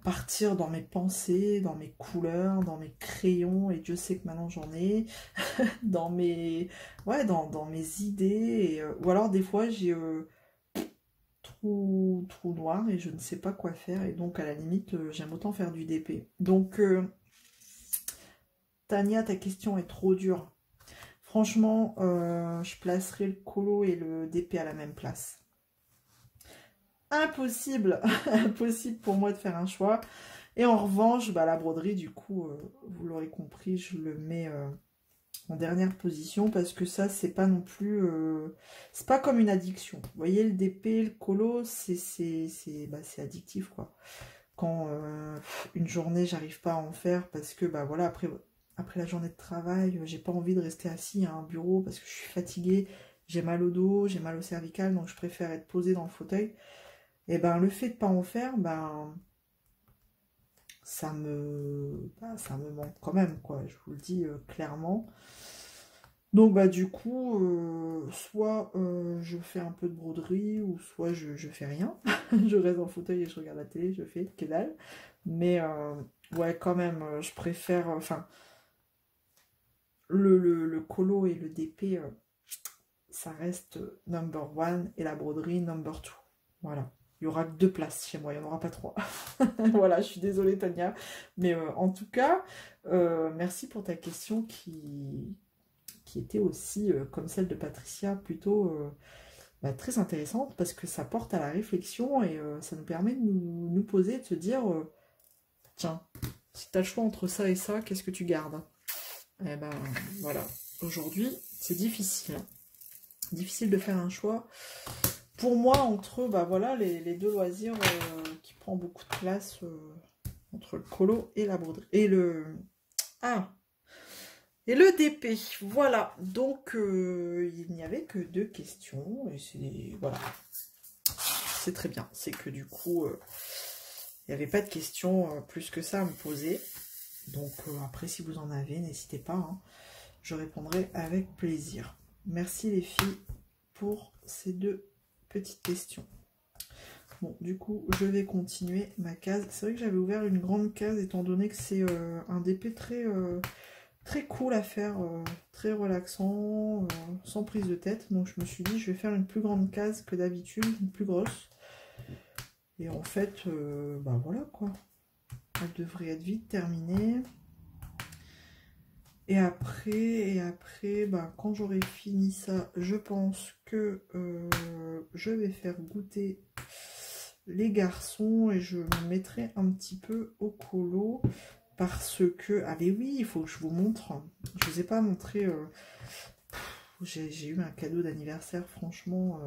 partir dans mes pensées, dans mes couleurs, dans mes crayons, et Dieu sait que maintenant j'en ai, dans mes dans mes idées, et, ou alors des fois j'ai trou noir et je ne sais pas quoi faire, et donc à la limite j'aime autant faire du DP. Donc Tania, ta question est trop dure. Franchement, je placerai le colo et le DP à la même place. Impossible, impossible pour moi de faire un choix. Et en revanche, bah, la broderie, du coup, vous l'aurez compris, je le mets en dernière position parce que ça, c'est pas non plus... c'est pas comme une addiction. Vous voyez, le DP, le colo, c'est addictif, quoi. Quand une journée, j'arrive pas à en faire parce que, bah voilà, après la journée de travail, j'ai pas envie de rester assis à un bureau parce que je suis fatiguée, j'ai mal au dos, j'ai mal au cervical, donc je préfère être posée dans le fauteuil. Et ben le fait de pas en faire, ben ça me manque quand même, quoi, je vous le dis clairement. Donc bah du coup, soit je fais un peu de broderie, ou soit je fais rien. Je reste dans le fauteuil et je regarde la télé, je fais que dalle. Mais ouais, quand même, je préfère, enfin, le colo et le DP, ça reste number one, et la broderie number two. Voilà. Il y aura que 2 places chez moi, il n'y en aura pas 3. Voilà, je suis désolée Tania. Mais en tout cas, merci pour ta question qui était aussi, comme celle de Patricia, plutôt très intéressante parce que ça porte à la réflexion et ça nous permet de nous poser, de se dire, tiens, si tu as le choix entre ça et ça, qu'est-ce que tu gardes? Eh ben voilà, aujourd'hui, c'est difficile. Difficile de faire un choix. Pour moi, entre voilà, les deux loisirs qui prend beaucoup de place entre le colo et la broderie. Et le DP. Voilà. Donc, il n'y avait que 2 questions. Et c'est voilà. C'est très bien. C'est que du coup, Il n'y avait pas de questions plus que ça à me poser. Donc après, si vous en avez, n'hésitez pas. Hein. Je répondrai avec plaisir. Merci les filles pour ces 2 petites questions. Bon, du coup, je vais continuer ma case. C'est vrai que j'avais ouvert une grande case, étant donné que c'est un DP très cool à faire, très relaxant, sans prise de tête. Donc je me suis dit, je vais faire une plus grande case que d'habitude, une plus grosse. Et en fait, bah voilà quoi. Elle devrait être vite terminée. Et après, bah, quand j'aurai fini ça, je pense que je vais faire goûter les garçons et je me mettrai un petit peu au colo. Parce que, ah mais oui, il faut que je vous montre. Je ne vous ai pas montré. J'ai eu un cadeau d'anniversaire, franchement,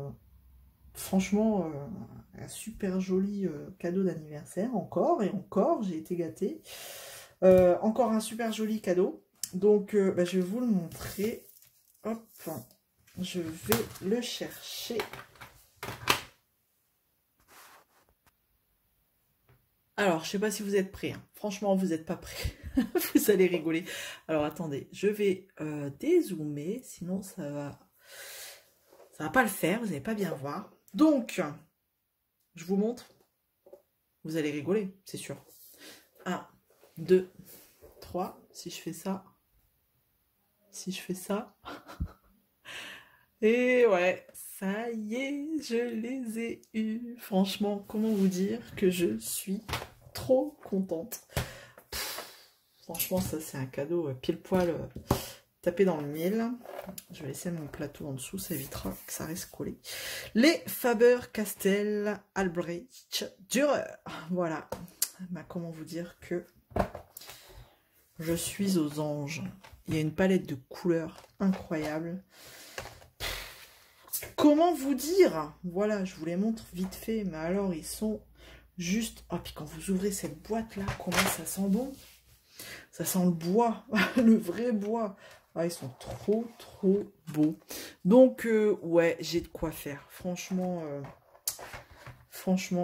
un super joli cadeau d'anniversaire. Encore et encore, j'ai été gâtée. Encore un super joli cadeau. Donc, bah, je vais vous le montrer. Hop, je vais le chercher. Alors, je sais pas si vous êtes prêts. Hein. Franchement, vous n'êtes pas prêts. Vous allez rigoler. Alors, attendez, je vais dézoomer, sinon ça va pas le faire. Vous n'allez pas bien voir. Donc, je vous montre. Vous allez rigoler, c'est sûr. 1, 2, 3. Si je fais ça. Si je fais ça. Et ouais, ça y est, je les ai eus. Franchement, comment vous dire que je suis trop contente. Franchement, ça c'est un cadeau pile poil tapé dans le mille. Je vais laisser mon plateau en dessous, ça évitera que ça reste collé. Les Faber-Castell Albrecht Dürer. Voilà. Bah, comment vous dire que je suis aux anges. Il y a une palette de couleurs incroyable. Comment vous dire? Voilà, je vous les montre vite fait, mais alors ils sont juste... Oh, puis quand vous ouvrez cette boîte-là, comment ça sent bon? Ça sent le bois, le vrai bois. Ah, ils sont trop beaux. Donc, ouais, j'ai de quoi faire. Franchement,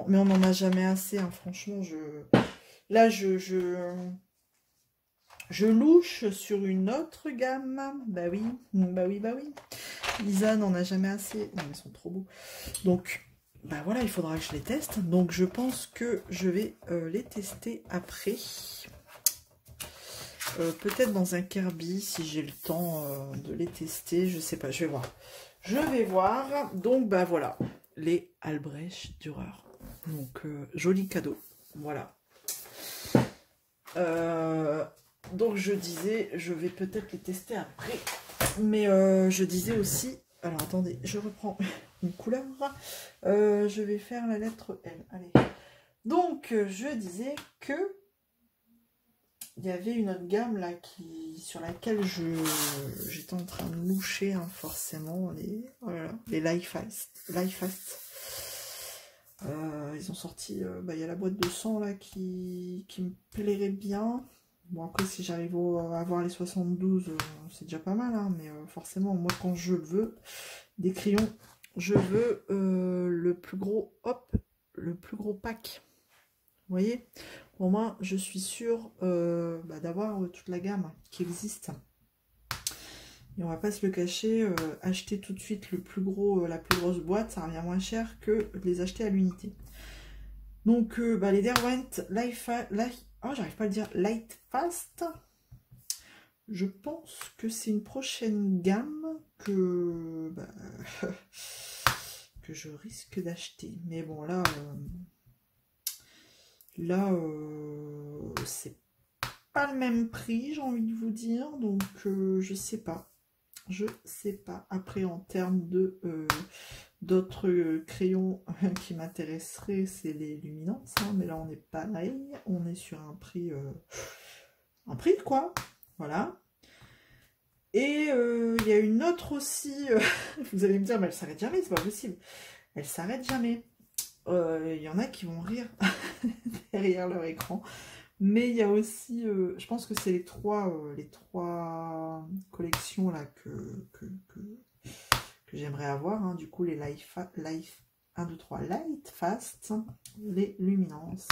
mais on n'en a jamais assez. Hein. Franchement, là, je louche sur une autre gamme. Bah oui. Lisa n'en a jamais assez. Non, ils sont trop beaux. Donc, bah voilà, il faudra que je les teste. Donc, je pense que je vais les tester après. Peut-être dans un Kirby, si j'ai le temps de les tester. Je sais pas, je vais voir. Je vais voir. Donc, bah voilà, les Albrecht Dürer. Donc, joli cadeau. Voilà. Donc, je disais, je vais peut-être les tester après. Mais je disais aussi... Alors, attendez, je reprends une couleur. Je vais faire la lettre L. Allez. Donc, je disais que... Il y avait une autre gamme là sur laquelle j'étais en train de loucher hein, forcément les Life Fast. Ils ont sorti, il y a la boîte de 100 là qui me plairait bien. Bon après si j'arrive à avoir les 72 c'est déjà pas mal hein, mais forcément moi quand je veux des crayons, je veux le plus gros pack. Vous voyez, pour moi, je suis sûre d'avoir toute la gamme qui existe. Et on va pas se le cacher, acheter tout de suite la plus grosse boîte, ça revient moins cher que de les acheter à l'unité. Donc, les Derwent j'arrive pas à le dire, Light Fast. Je pense que c'est une prochaine gamme que je risque d'acheter. Mais bon, là... c'est pas le même prix, j'ai envie de vous dire, donc je sais pas. Après, en termes de d'autres crayons qui m'intéresseraient, c'est les Luminance, hein, mais là on est pareil, on est sur un prix de quoi, voilà. Et il y a une autre aussi, vous allez me dire, mais elle s'arrête jamais, c'est pas possible. Elle s'arrête jamais. Il y en a qui vont rire derrière leur écran. Mais il y a aussi, je pense que c'est les trois collections là que j'aimerais avoir. Hein. Du coup, les Life 1, 2, 3, Light Fast, les Luminance.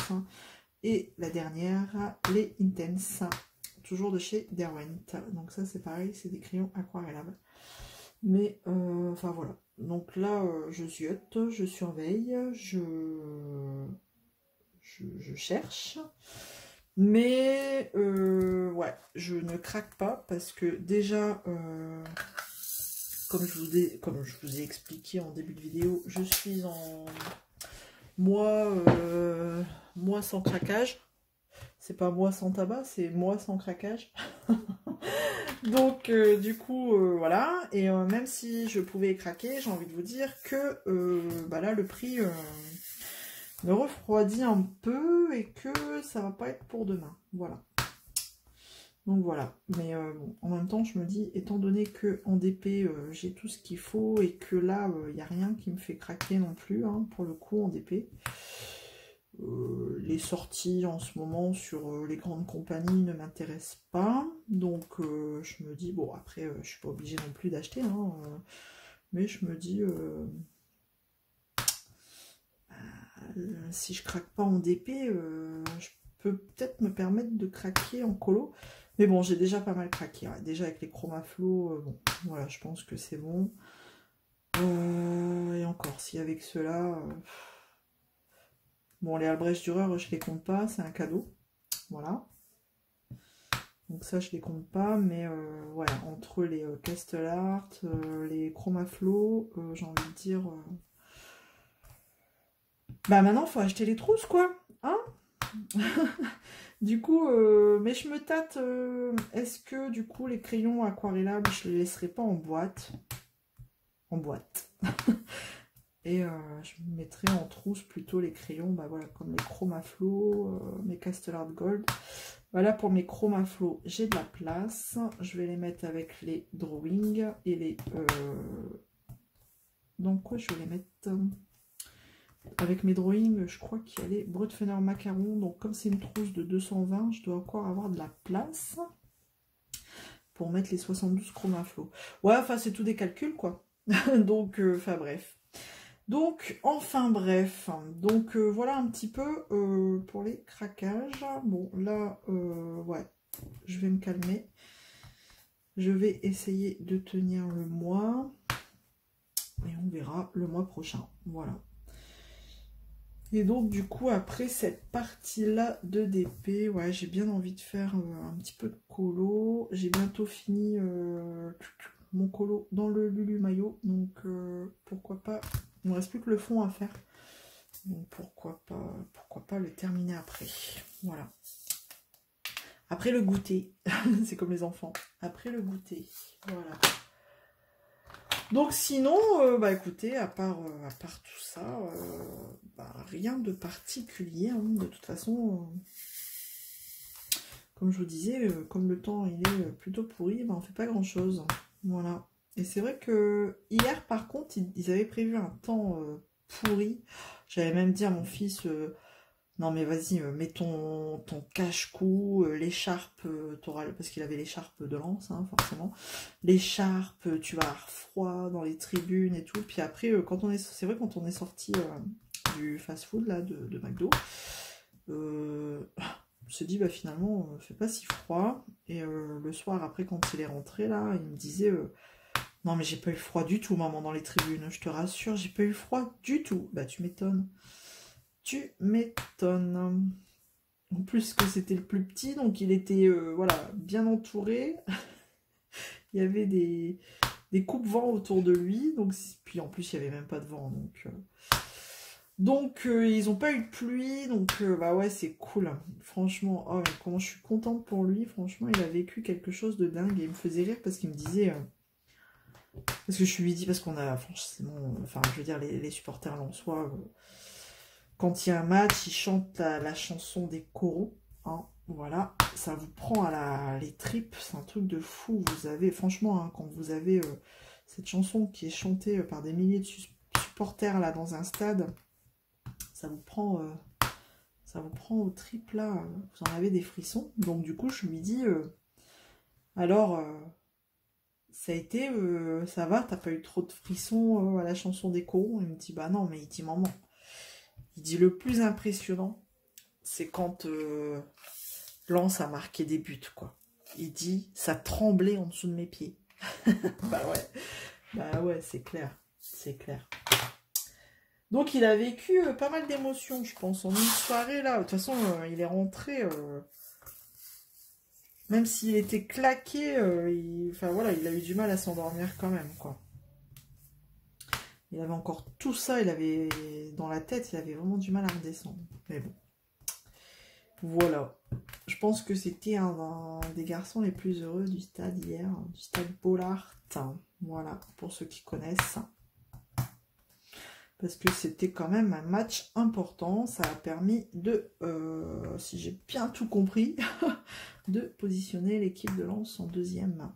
Et la dernière, les Intense, toujours de chez Derwent. Donc ça c'est pareil, c'est des crayons aquarellables. Mais enfin voilà. Donc là, je ziote, je surveille, je cherche. Mais ouais, je ne craque pas parce que déjà, comme je vous ai expliqué en début de vidéo, je suis en moi sans craquage. C'est pas moi sans tabac, c'est moi sans craquage. Donc du coup voilà, et même si je pouvais craquer, j'ai envie de vous dire que bah là le prix me refroidit un peu et que ça va pas être pour demain. Voilà. Donc voilà, mais bon, en même temps je me dis, étant donné que en DP j'ai tout ce qu'il faut et que là il n'y a rien qui me fait craquer non plus, hein, pour le coup en DP. Les sorties en ce moment sur les grandes compagnies ne m'intéressent pas, donc je me dis, bon après je suis pas obligée non plus d'acheter, hein, mais je me dis, si je craque pas en DP, je peux peut-être me permettre de craquer en colo, mais bon j'ai déjà pas mal craqué, ouais. Déjà avec les Chromaflow, bon voilà je pense que c'est bon, et encore si avec ceux-là... Bon, les Albrecht Dürer, je les compte pas, c'est un cadeau. Voilà. Donc ça, je les compte pas, mais voilà, entre les Castellart, les Chromaflow, j'ai envie de dire... Bah maintenant, il faut acheter les trousses, quoi. Hein. Du coup, mais je me tâte, est-ce que, du coup, les crayons aquarellables, je les laisserai pas en boîte? En boîte. Et je mettrai en trousse plutôt les crayons, bah voilà, comme les Chromaflow, mes Castellart Gold. Voilà pour mes Chromaflow, j'ai de la place. Je vais les mettre avec les Drawing et les... Donc quoi, je vais les mettre avec mes Drawing, je crois qu'il y a les Brutfener Macaron. Donc comme c'est une trousse de 220, je dois encore avoir de la place pour mettre les 72 Chromaflow. Ouais, enfin c'est tout des calculs quoi. Donc, enfin bref. Donc, enfin bref, donc voilà un petit peu pour les craquages. Bon, là, ouais, je vais me calmer. Je vais essayer de tenir le mois. Et on verra le mois prochain. Voilà. Et donc, du coup, après cette partie-là de DP, ouais, j'ai bien envie de faire un petit peu de colo. J'ai bientôt fini mon colo dans le Lulu Maillot. Donc, pourquoi pas... Il ne me reste plus que le fond à faire. Donc pourquoi pas le terminer après. Voilà. Après le goûter. C'est comme les enfants. Après le goûter. Voilà. Donc sinon, bah écoutez, à part tout ça, bah, rien de particulier. Hein. De toute façon, comme je vous disais, comme le temps il est plutôt pourri, bah, on fait pas grand chose. Voilà. Et c'est vrai que hier, par contre, ils avaient prévu un temps pourri. J'avais même dit à mon fils, non mais vas-y, mets ton cache-cou, l'écharpe, parce qu'il avait l'écharpe de lance, hein, forcément. L'écharpe, tu vas avoir froid dans les tribunes et tout. Puis après, c'est vrai, quand on est sorti du fast-food là de McDo, on se dit, bah finalement, fait pas si froid. Et le soir, après, quand il est rentré là, il me disait... non mais j'ai pas eu froid du tout, maman, dans les tribunes, je te rassure, j'ai pas eu froid du tout. Bah tu m'étonnes. Tu m'étonnes. En plus que c'était le plus petit, donc il était voilà, bien entouré. Il y avait des coupes-vents autour de lui. Donc, puis en plus, il n'y avait même pas de vent. Donc ils n'ont pas eu de pluie. Donc bah ouais, c'est cool. Franchement, oh, comment je suis contente pour lui. Franchement, il a vécu quelque chose de dingue. Et il me faisait rire parce qu'il me disait... parce que je lui ai dit, parce qu'on a forcément... Enfin, je veux dire, les supporters lensois... quand il y a un match, ils chantent la chanson des coraux. Hein, voilà, ça vous prend à les tripes, c'est un truc de fou. Vous avez, franchement, hein, quand vous avez cette chanson qui est chantée par des milliers de supporters là dans un stade, ça vous prend aux tripes là. Vous en avez des frissons. Donc du coup, je lui dis, alors, ça a été, ça va, t'as pas eu trop de frissons à la chanson des corons? Il me dit, bah non, mais il dit, maman, il dit, le plus impressionnant, c'est quand Lens a marqué des buts, quoi. Il dit, ça tremblait en dessous de mes pieds. Bah ouais, c'est clair, c'est clair. Donc il a vécu pas mal d'émotions, je pense, en une soirée, là. De toute façon, il est rentré... même s'il était claqué, enfin voilà, il a eu du mal à s'endormir quand même, quoi. Il avait encore tout ça, il avait dans la tête, il avait vraiment du mal à redescendre. Mais bon, voilà. Je pense que c'était un des garçons les plus heureux du stade hier, du stade Bollaert. Voilà, pour ceux qui connaissent. Parce que c'était quand même un match important. Ça a permis de, si j'ai bien tout compris, de positionner l'équipe de Lens en deuxième.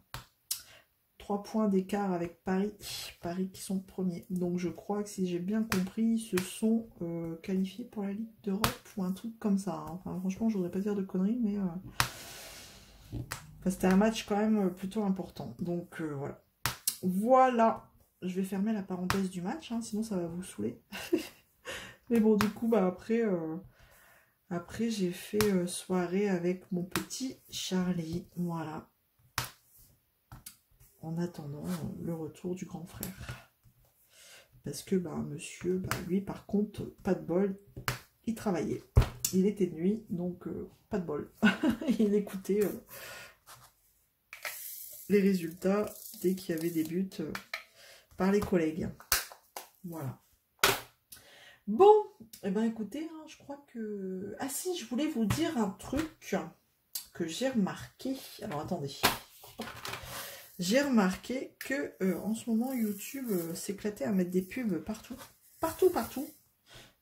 3 points d'écart avec Paris. Paris qui sont premiers. Donc je crois que si j'ai bien compris, ils se sont qualifiés pour la Ligue d'Europe ou un truc comme ça. Hein. Enfin, franchement, je voudrais pas dire de conneries, mais enfin, c'était un match quand même plutôt important. Donc voilà. Voilà. Je vais fermer la parenthèse du match, hein, sinon ça va vous saouler. Mais bon, du coup, bah après j'ai fait soirée avec mon petit Charlie. Voilà. En attendant le retour du grand frère. Parce que, bah, monsieur, bah, lui, par contre, pas de bol, il travaillait. Il était de nuit, donc pas de bol. Il écoutait les résultats dès qu'il y avait des buts par les collègues. Voilà. Bon, eh ben écoutez, hein, je crois que... Ah si, je voulais vous dire un truc que j'ai remarqué. Alors attendez. J'ai remarqué que en ce moment, YouTube s'éclatait à mettre des pubs partout. Partout.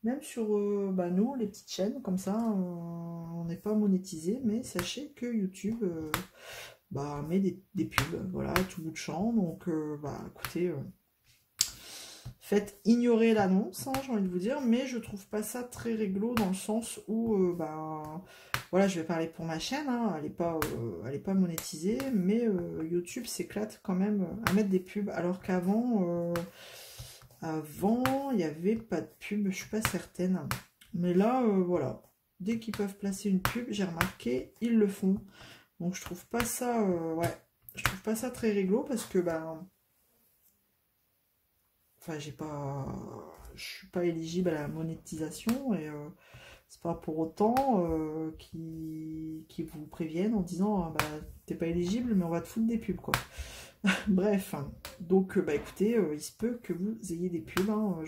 Même sur bah, nous, les petites chaînes, comme ça, on n'est pas monétisé. Mais sachez que YouTube bah, met des pubs, voilà, à tout bout de champ. Donc, bah écoutez... Faites ignorer l'annonce, hein, j'ai envie de vous dire, mais je trouve pas ça très réglo dans le sens où, bah, voilà, je vais parler pour ma chaîne, hein, elle est pas monétisée, mais YouTube s'éclate quand même à mettre des pubs, alors qu'avant, il n'y avait pas de pub, je suis pas certaine. Mais là, voilà, dès qu'ils peuvent placer une pub, j'ai remarqué, ils le font. Donc je trouve pas ça, ouais, je trouve pas ça très réglo parce que, bah, enfin, je suis pas éligible à la monétisation et c'est pas pour autant qu'ils vous préviennent en disant bah t'es pas éligible mais on va te foutre des pubs quoi. Bref, donc bah écoutez, il se peut que vous ayez des pubs, hein,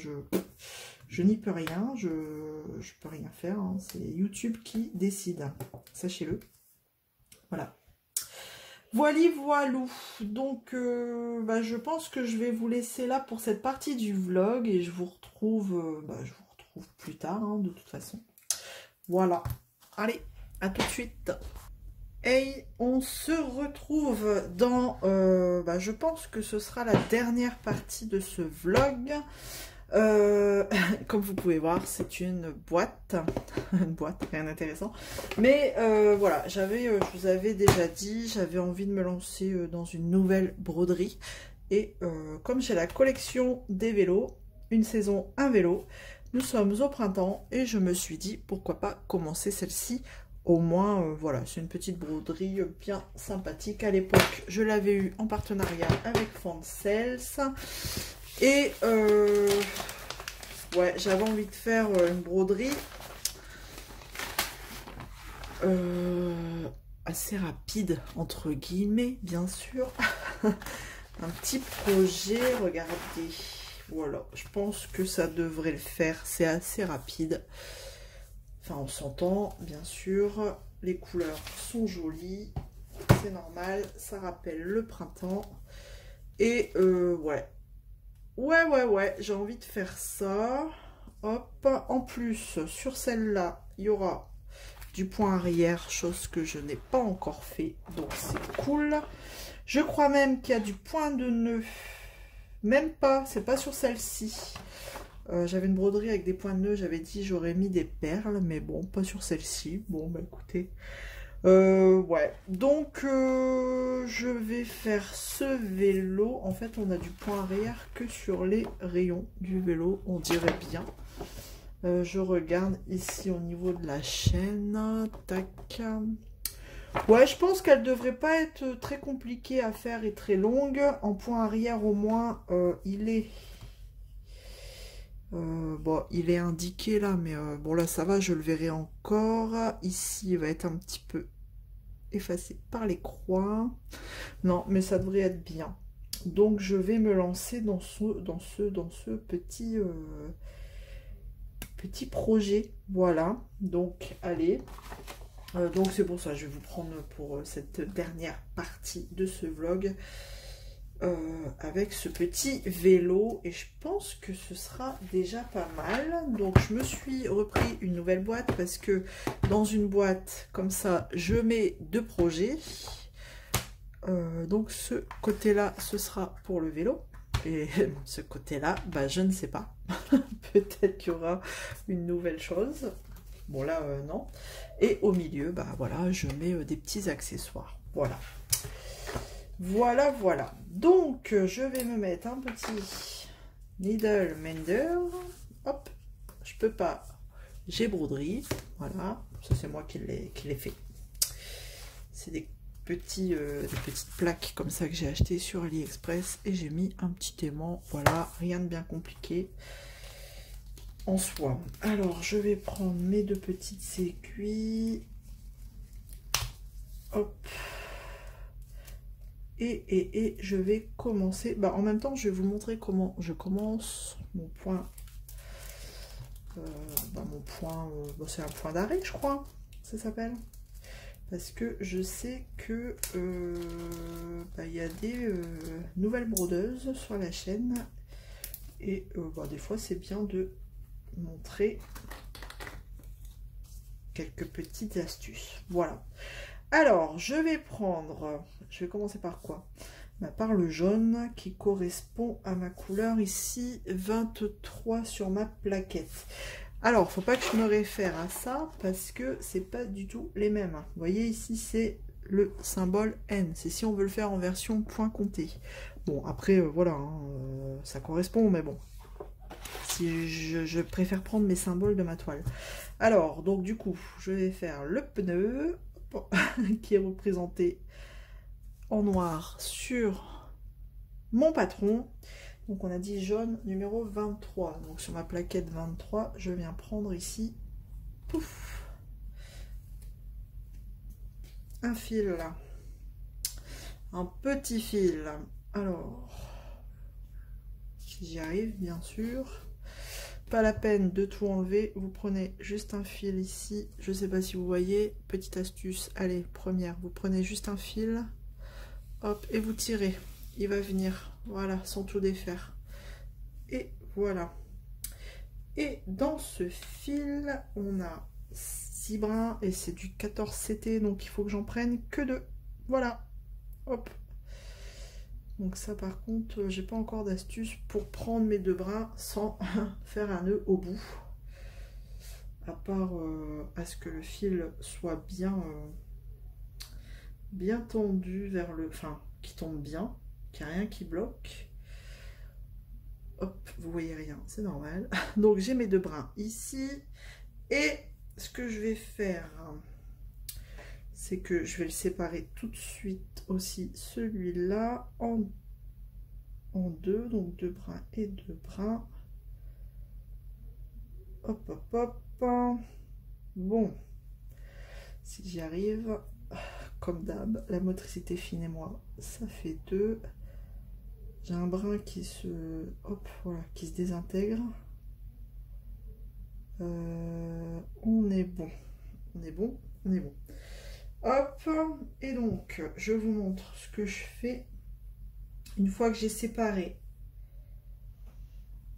je n'y peux rien, je peux rien faire, hein, c'est YouTube qui décide, sachez-le. Voilà. Voilou. Donc, bah, je pense que je vais vous laisser là pour cette partie du vlog et je vous retrouve, plus tard, hein, de toute façon. Voilà. Allez, à tout de suite. Et on se retrouve dans, bah, je pense que ce sera la dernière partie de ce vlog. Comme vous pouvez voir, c'est une boîte, rien d'intéressant. Mais voilà, je vous avais déjà dit, j'avais envie de me lancer dans une nouvelle broderie. Et comme j'ai la collection des vélos, une saison, un vélo, nous sommes au printemps et je me suis dit pourquoi pas commencer celle-ci. Au moins, voilà, c'est une petite broderie bien sympathique. À l'époque, je l'avais eu en partenariat avec Fancels. Et ouais, j'avais envie de faire une broderie assez rapide, entre guillemets, bien sûr. Un petit projet, regardez. Voilà, je pense que ça devrait le faire. C'est assez rapide. Enfin, on s'entend, bien sûr. Les couleurs sont jolies. C'est normal, ça rappelle le printemps. Et ouais. Ouais, j'ai envie de faire ça. Hop, en plus, sur celle-là, il y aura du point arrière, chose que je n'ai pas encore fait, donc c'est cool. Je crois même qu'il y a du point de nœud. Même pas, c'est pas sur celle-ci. J'avais une broderie avec des points de nœud, j'avais dit j'aurais mis des perles, mais bon, pas sur celle-ci. Bon, bah écoutez, Ouais, donc je vais faire ce vélo. En fait, on a du point arrière que sur les rayons du vélo, on dirait bien. Je regarde ici au niveau de la chaîne. Tac. Ouais, je pense qu'elle devrait pas être très compliquée à faire et très longue. En point arrière, au moins, il est... bon, il est indiqué là, mais bon là ça va, je le verrai encore. Ici, il va être un petit peu effacé par les croix. Non, mais ça devrait être bien. Donc je vais me lancer dans ce petit, petit projet. Voilà, donc allez. Donc c'est pour ça, je vais vous prendre pour cette dernière partie de ce vlog. Avec ce petit vélo et je pense que ce sera déjà pas mal. Donc je me suis repris une nouvelle boîte parce que dans une boîte comme ça je mets 2 projets. Donc ce côté là ce sera pour le vélo et ce côté là bah, je ne sais pas. Peut-être qu'il y aura une nouvelle chose. Bon là non. Et au milieu bah voilà, je mets des petits accessoires. Voilà. Voilà, voilà. Donc, je vais me mettre un petit needle mender. Hop, je peux pas. J'ai broderie. Voilà, ça c'est moi qui l'ai fait. C'est des petites plaques comme ça que j'ai acheté sur AliExpress et j'ai mis un petit aimant. Voilà, rien de bien compliqué en soi. Alors, je vais prendre mes 2 petites aiguilles. Hop. Et je vais commencer, bah, en même temps je vais vous montrer comment je commence mon point, bah, bah, c'est un point d'arrêt je crois, ça s'appelle, parce que je sais que bah, y a des nouvelles brodeuses sur la chaîne, et bah, des fois c'est bien de montrer quelques petites astuces. Voilà. Alors, je vais commencer par quoi? Bah, par le jaune qui correspond à ma couleur ici, 23 sur ma plaquette. Alors, faut pas que je me réfère à ça parce que c'est pas du tout les mêmes. Vous voyez ici, c'est le symbole N. C'est si on veut le faire en version point compté. Bon, après, voilà, hein, ça correspond, mais bon. Si je préfère prendre mes symboles de ma toile. Alors, donc du coup, je vais faire le pneu qui est représenté en noir sur mon patron. Donc on a dit jaune numéro 23. Donc sur ma plaquette 23, je viens prendre ici, pouf, un fil là, un petit fil. Alors, si j'y arrive, bien sûr. Pas la peine de tout enlever, vous prenez juste un fil ici, je sais pas si vous voyez, petite astuce, allez, première, vous prenez juste un fil, hop, et vous tirez, il va venir, voilà, sans tout défaire, et voilà. Et dans ce fil, on a 6 brins, et c'est du 14 CT, donc il faut que j'en prenne que 2, voilà, hop. Donc ça par contre, j'ai pas encore d'astuce pour prendre mes 2 brins sans faire un nœud au bout. À part à ce que le fil soit bien tendu vers le... Enfin, qui tombe bien, qu'il n'y a rien qui bloque. Hop, vous voyez rien, c'est normal. Donc j'ai mes 2 brins ici. Et ce que je vais faire, c'est que je vais le séparer tout de suite aussi, celui-là, en 2, donc 2 brins et 2 brins. Hop, hop, hop. Bon, si j'y arrive, comme d'hab, la motricité fine et moi, ça fait 2. J'ai un brin qui se... Hop, voilà, qui se désintègre. On est bon. On est bon, on est bon. Hop, et donc, je vous montre ce que je fais. Une fois que j'ai séparé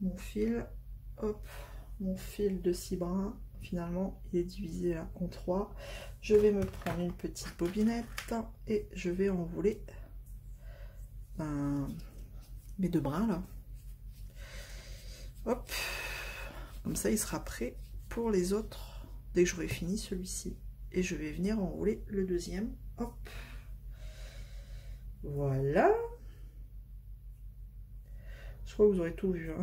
mon fil, hop, mon fil de 6 brins, finalement, il est divisé là en 3. Je vais me prendre une petite bobinette et je vais enrouler mes 2 brins là. Hop, comme ça il sera prêt pour les autres dès que j'aurai fini celui-ci et je vais venir enrouler le deuxième. Hop. Voilà. Je crois que vous aurez tout vu hein,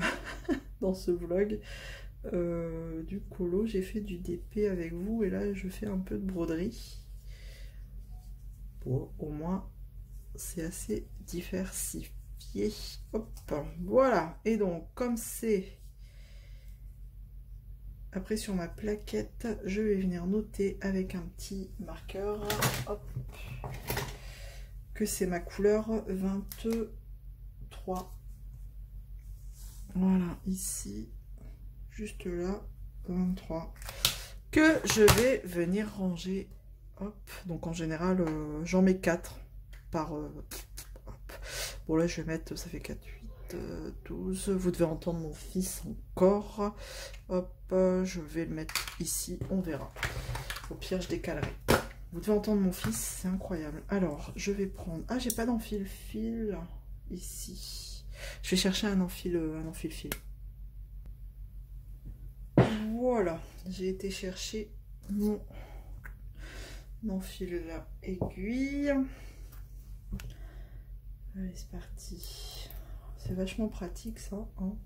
dans ce vlog. Du colo, j'ai fait du DP avec vous et là je fais un peu de broderie. Bon, au moins c'est assez diversifié. Hop, voilà. Et donc comme c'est après sur ma plaquette, je vais venir noter avec un petit marqueur, hop, que c'est ma couleur 23. Voilà, ici, juste là, 23. Que je vais venir ranger. Hop, donc en général, j'en mets 4 par... hop. Bon là, je vais mettre, ça fait 4, 8, 12. Vous devez entendre mon fils encore. Hop, je vais le mettre ici, on verra. Au pire, je décalerai. Vous devez entendre mon fils, c'est incroyable. Alors, je vais prendre... Ah, j'ai pas d'enfil-fil ici. Je vais chercher un enfil-fil. Voilà, j'ai été chercher mon enfil aiguille. Allez, c'est parti. C'est vachement pratique ça, hein.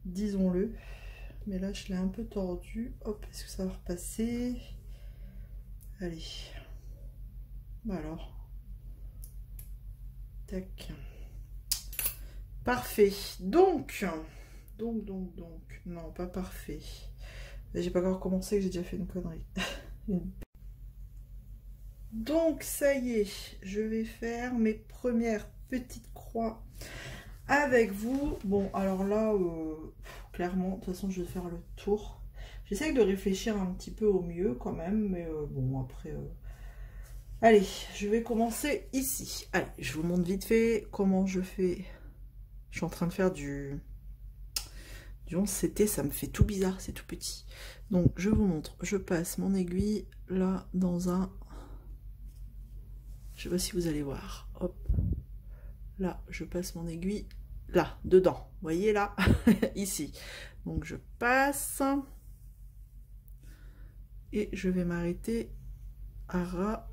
Disons-le. Mais là, je l'ai un peu tordu. Hop, est-ce que ça va repasser? Allez. Bah alors. Tac. Parfait. Donc. Non, pas parfait. J'ai pas encore commencé, que j'ai déjà fait une connerie. Donc, ça y est. Je vais faire mes premières petites croix avec vous. Bon, alors là, clairement, de toute façon, je vais faire le tour. J'essaie de réfléchir un petit peu au mieux quand même, mais bon, après... Allez, je vais commencer ici. Allez, je vous montre vite fait comment je fais. Je suis en train de faire du 11CT, ça me fait tout bizarre, c'est tout petit. Donc, je vous montre. Je passe mon aiguille là dans un... Je sais pas si vous allez voir. Hop. Là, je passe mon aiguille là, dedans. Vous voyez là, ici. Donc, je passe. Et je vais m'arrêter à ras.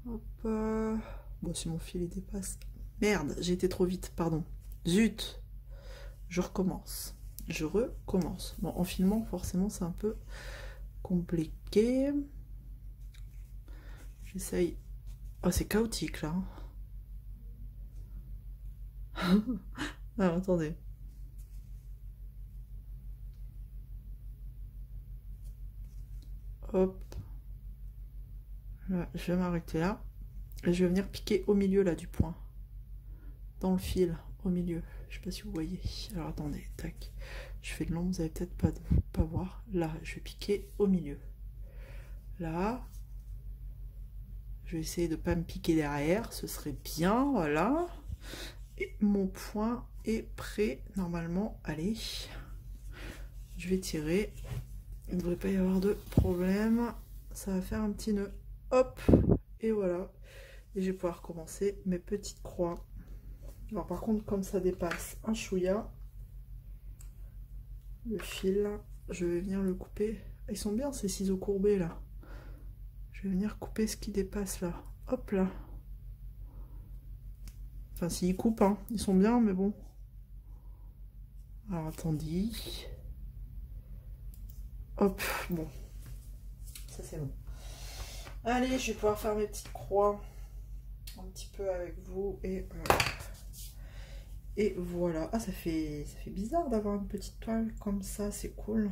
Hop. Bon, si mon fil il dépasse. Merde, j'ai été trop vite, pardon. Zut. Je recommence. Je recommence. Bon, en filmant, forcément, c'est un peu compliqué. J'essaye. Oh, c'est chaotique, là. Alors, attendez. Hop. Là, je vais m'arrêter là. Et je vais venir piquer au milieu, là, du point. Dans le fil, au milieu. Je sais pas si vous voyez. Alors, attendez. Tac. Je fais de l'ombre, vous allez peut-être pas voir. Là, je vais piquer au milieu. Là. Je vais essayer de ne pas me piquer derrière. Ce serait bien, voilà. Et mon point est prêt, normalement. Allez. Je vais tirer. Il ne devrait pas y avoir de problème. Ça va faire un petit nœud. Hop. Et voilà. Et je vais pouvoir commencer mes petites croix. Alors par contre, comme ça dépasse un chouïa, le fil, je vais venir le couper. Ils sont bien ces ciseaux courbés là. Je vais venir couper ce qui dépasse là. Hop là. Enfin, s'ils coupent, hein. Ils sont bien, mais bon. Alors attendez. Hop, bon. Ça c'est bon. Allez, je vais pouvoir faire mes petites croix un petit peu avec vous et voilà. Ah, ça fait bizarre d'avoir une petite toile comme ça, c'est cool.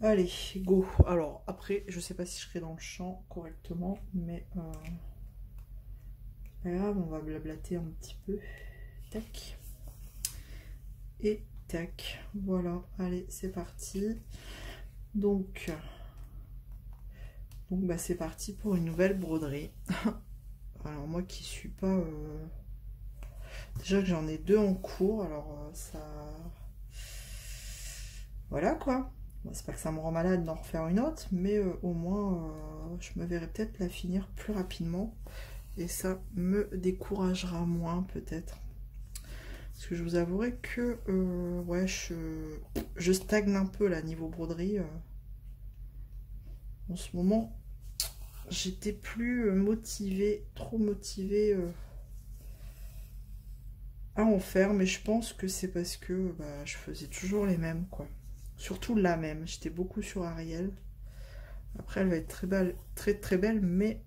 Allez, go. Alors après, je sais pas si je serai dans le champ correctement, mais c'est pas grave, on va blablater un petit peu. Tac. Et tac. Voilà, allez, c'est parti. Donc bah c'est parti pour une nouvelle broderie. Alors moi qui suis pas... Déjà que j'en ai 2 en cours, alors ça... Voilà quoi. Bon, c'est pas que ça me rend malade d'en refaire une autre, mais au moins je me verrai peut-être la finir plus rapidement. Et ça me découragera moins peut-être. Parce que je vous avouerai que ouais, je stagne un peu là niveau broderie. En ce moment, j'étais plus motivée, trop motivée à en faire, mais je pense que c'est parce que bah, je faisais toujours les mêmes, quoi. Surtout la même. J'étais beaucoup sur Ariel. Après, elle va être très belle, très belle, mais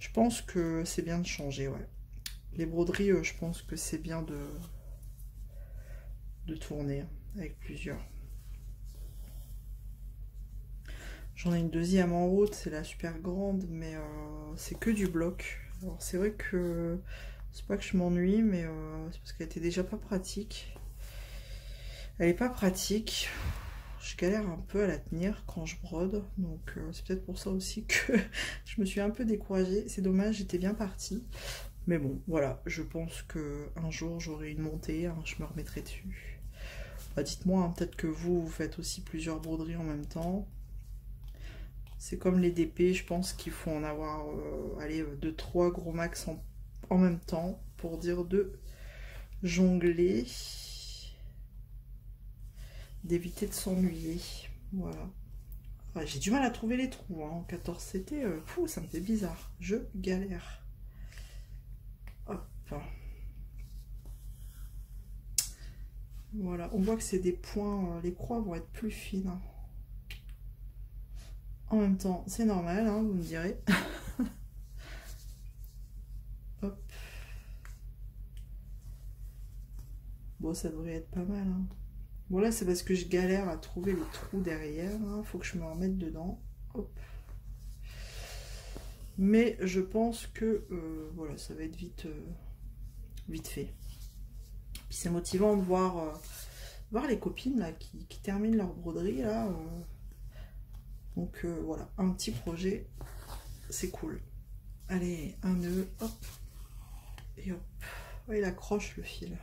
je pense que c'est bien de changer, ouais. Les broderies, je pense que c'est bien de tourner avec plusieurs. J'en ai une deuxième en haute, c'est la super grande, mais c'est que du bloc. Alors c'est vrai que c'est pas que je m'ennuie, mais c'est parce qu'elle était déjà pas pratique. Elle est pas pratique. Je galère un peu à la tenir quand je brode, donc c'est peut-être pour ça aussi que je me suis un peu découragée. C'est dommage, j'étais bien partie. Mais bon, voilà, je pense qu'un jour j'aurai une montée, hein, je me remettrai dessus. Bah, dites-moi, hein, peut-être que vous faites aussi plusieurs broderies en même temps. C'est comme les DP, je pense qu'il faut en avoir allez, 2-3 gros max en même temps pour dire de jongler, d'éviter de s'ennuyer. Voilà. Ouais, j'ai du mal à trouver les trous. Hein. En 14 CT, ça me fait bizarre. Je galère. Hop. Voilà, on voit que c'est des points, les croix vont être plus fines. En même temps, c'est normal, hein, vous me direz. Hop. Bon, ça devrait être pas mal. Hein. Bon, là, c'est parce que je galère à trouver les trous derrière. Hein. Faut que je me remette dedans. Hop. Mais je pense que voilà, ça va être vite fait. Puis c'est motivant de voir les copines là, qui terminent leur broderie. Là, donc voilà, un petit projet, c'est cool. Allez, un nœud, hop, et hop. Ouais, il accroche le fil.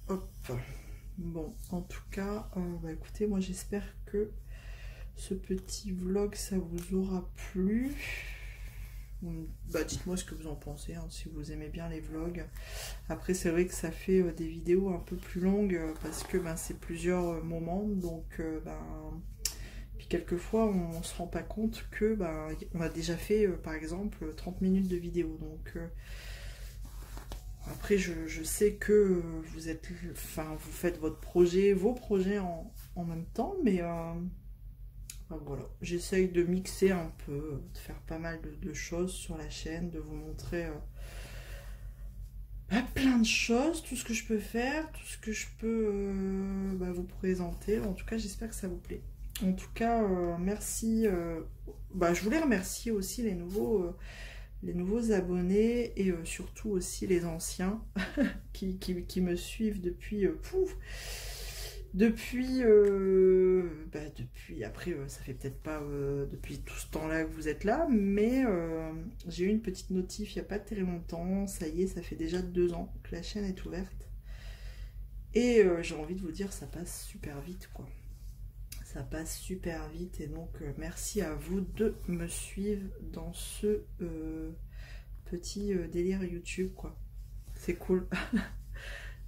Hop. Bon, en tout cas, bah écoutez, moi j'espère que ce petit vlog, ça vous aura plu. Bah dites-moi ce que vous en pensez, hein, si vous aimez bien les vlogs. Après, c'est vrai que ça fait des vidéos un peu plus longues parce que ben, c'est plusieurs moments, donc puis quelquefois on se rend pas compte que ben, on a déjà fait par exemple 30 minutes de vidéo, donc après je sais que vous êtes, enfin vous faites vos projets en même temps, mais voilà, j'essaye de mixer un peu, de faire pas mal de choses sur la chaîne, de vous montrer plein de choses, tout ce que je peux faire, tout ce que je peux vous présenter. En tout cas, j'espère que ça vous plaît. En tout cas, merci. Je voulais remercier aussi les nouveaux abonnés et surtout aussi les anciens qui me suivent depuis depuis après ça fait peut-être pas depuis tout ce temps là que vous êtes là, mais j'ai eu une petite notif il n'y a pas très longtemps. Ça y est, ça fait déjà 2 ans que la chaîne est ouverte et j'ai envie de vous dire, ça passe super vite, quoi. Ça passe super vite, et donc merci à vous de me suivre dans ce petit délire YouTube, quoi. C'est cool.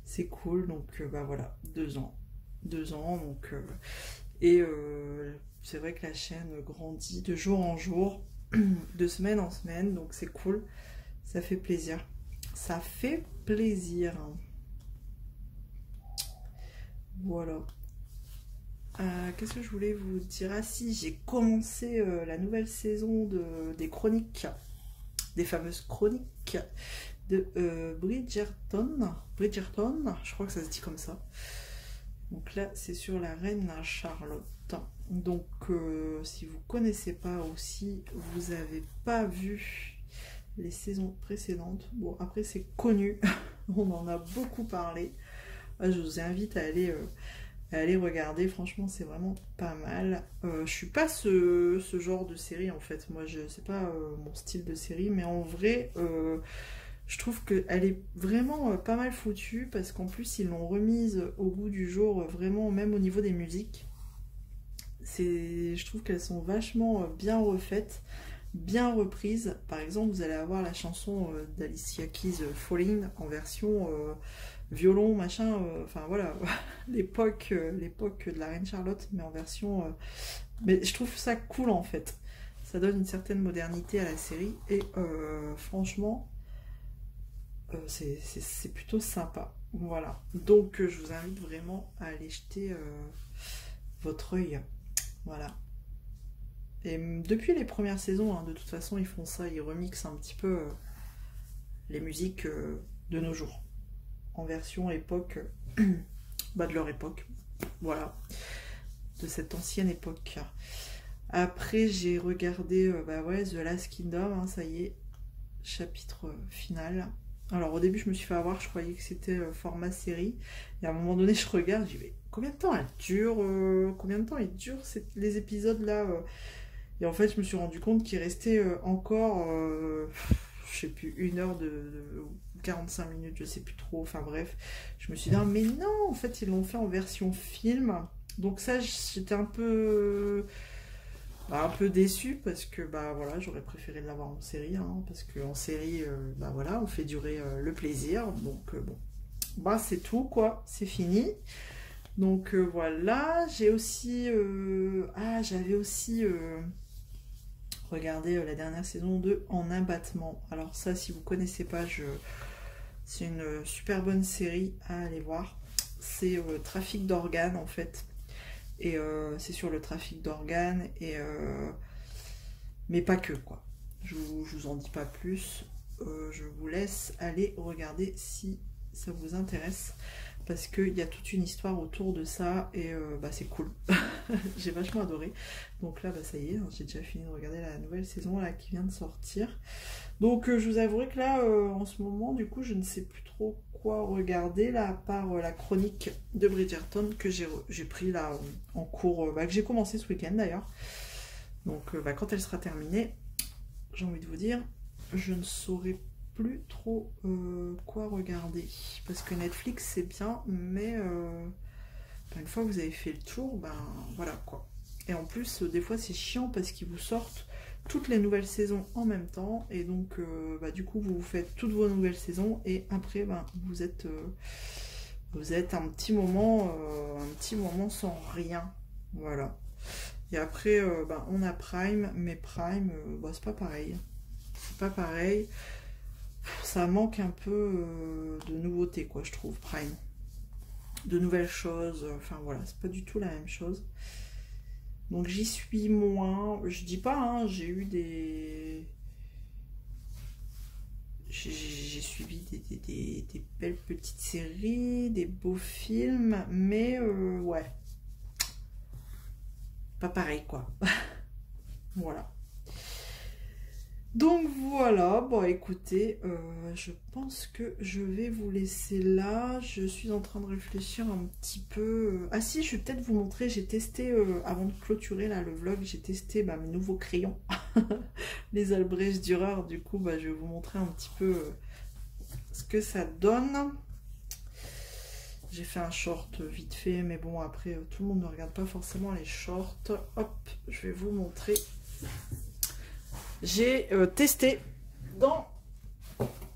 C'est cool, donc voilà, 2 ans. 2 ans, donc c'est vrai que la chaîne grandit de jour en jour, de semaine en semaine, donc c'est cool, ça fait plaisir. Ça fait plaisir. Voilà. Qu'est-ce que je voulais vous dire? Ah si, j'ai commencé la nouvelle saison des chroniques, des fameuses chroniques de Bridgerton, je crois que ça se dit comme ça. Donc là, c'est sur la reine Charlotte. Donc, si vous connaissez pas aussi, vous avez pas vu les saisons précédentes. Bon, après, c'est connu. On en a beaucoup parlé. Je vous invite à aller regarder. Franchement, c'est vraiment pas mal. Je suis pas ce genre de série, en fait. Moi, c'est pas mon style de série. Mais en vrai... je trouve qu'elle est vraiment pas mal foutue, parce qu'en plus ils l'ont remise au goût du jour, vraiment, même au niveau des musiques. Je trouve qu'elles sont vachement bien refaites. bien reprises. Par exemple, vous allez avoir la chanson d'Alicia Keys, Falling, en version violon, machin, enfin voilà, l'époque de la Reine Charlotte, mais en version... mais je trouve ça cool en fait. Ça donne une certaine modernité à la série, et franchement, c'est plutôt sympa. Voilà, donc je vous invite vraiment à aller jeter votre œil. Voilà. Et depuis les premières saisons, hein, de toute façon, ils font ça, ils remixent un petit peu les musiques de nos jours, en version époque, bah, de leur époque. Voilà, de cette ancienne époque. Après, j'ai regardé bah ouais, The Last Kingdom, hein, ça y est, chapitre final. Alors au début je me suis fait avoir, je croyais que c'était format série, et à un moment donné je regarde, je dis mais combien de temps elle dure, combien de temps ils durent les épisodes là, et en fait je me suis rendu compte qu'il restait encore, je sais plus, 1 heure de 45 minutes, je sais plus trop, enfin bref, je me suis dit ah, mais non, en fait ils l'ont fait en version film, donc ça j'étais un peu déçue, parce que bah voilà, j'aurais préféré l'avoir en série, hein, parce qu'en série, bah voilà, on fait durer le plaisir, donc bon, bah c'est tout quoi, c'est fini. Donc voilà, j'ai aussi, j'avais aussi regardé la dernière saison de En Abattement. Alors ça, si vous connaissez pas, c'est une super bonne série à aller voir. C'est trafic d'organes en fait. Et c'est sur le trafic d'organes, et mais pas que quoi. Je vous en dis pas plus. Je vous laisse aller regarder si ça vous intéresse, parce qu'il y a toute une histoire autour de ça, et bah, c'est cool. J'ai vachement adoré. Donc là, bah, ça y est, hein, j'ai déjà fini de regarder la nouvelle saison là qui vient de sortir. Donc je vous avouerai que là, en ce moment, du coup, je ne sais plus trop quoi regarder, là, à part la chronique de Bridgerton que j'ai pris là en cours, que j'ai commencé ce week-end d'ailleurs. Donc bah, quand elle sera terminée, j'ai envie de vous dire, je ne saurai plus trop quoi regarder. Parce que Netflix, c'est bien, mais une fois que vous avez fait le tour, ben voilà quoi. Et en plus, des fois, c'est chiant parce qu'ils vous sortent toutes les nouvelles saisons en même temps, et donc bah, du coup vous faites toutes vos nouvelles saisons, et après bah, vous êtes un petit moment sans rien, voilà. Et après bah, on a Prime, mais Prime bah, c'est pas pareil, ça manque un peu de nouveauté quoi, je trouve. Prime, de nouvelles choses, enfin voilà, c'est pas du tout la même chose. Donc j'y suis moins, je dis pas, hein, j'ai eu des... J'ai suivi des belles petites séries, des beaux films, mais ouais, pas pareil quoi. Voilà. Donc voilà, bon écoutez, je pense que je vais vous laisser là. Je suis en train de réfléchir un petit peu. Ah si, je vais peut-être vous montrer, j'ai testé, avant de clôturer là le vlog, j'ai testé bah, mes nouveaux crayons, les Albrecht Dürer. Du coup, bah, je vais vous montrer un petit peu ce que ça donne. J'ai fait un short vite fait, mais bon après, tout le monde ne regarde pas forcément les shorts. Hop, je vais vous montrer. J'ai testé dans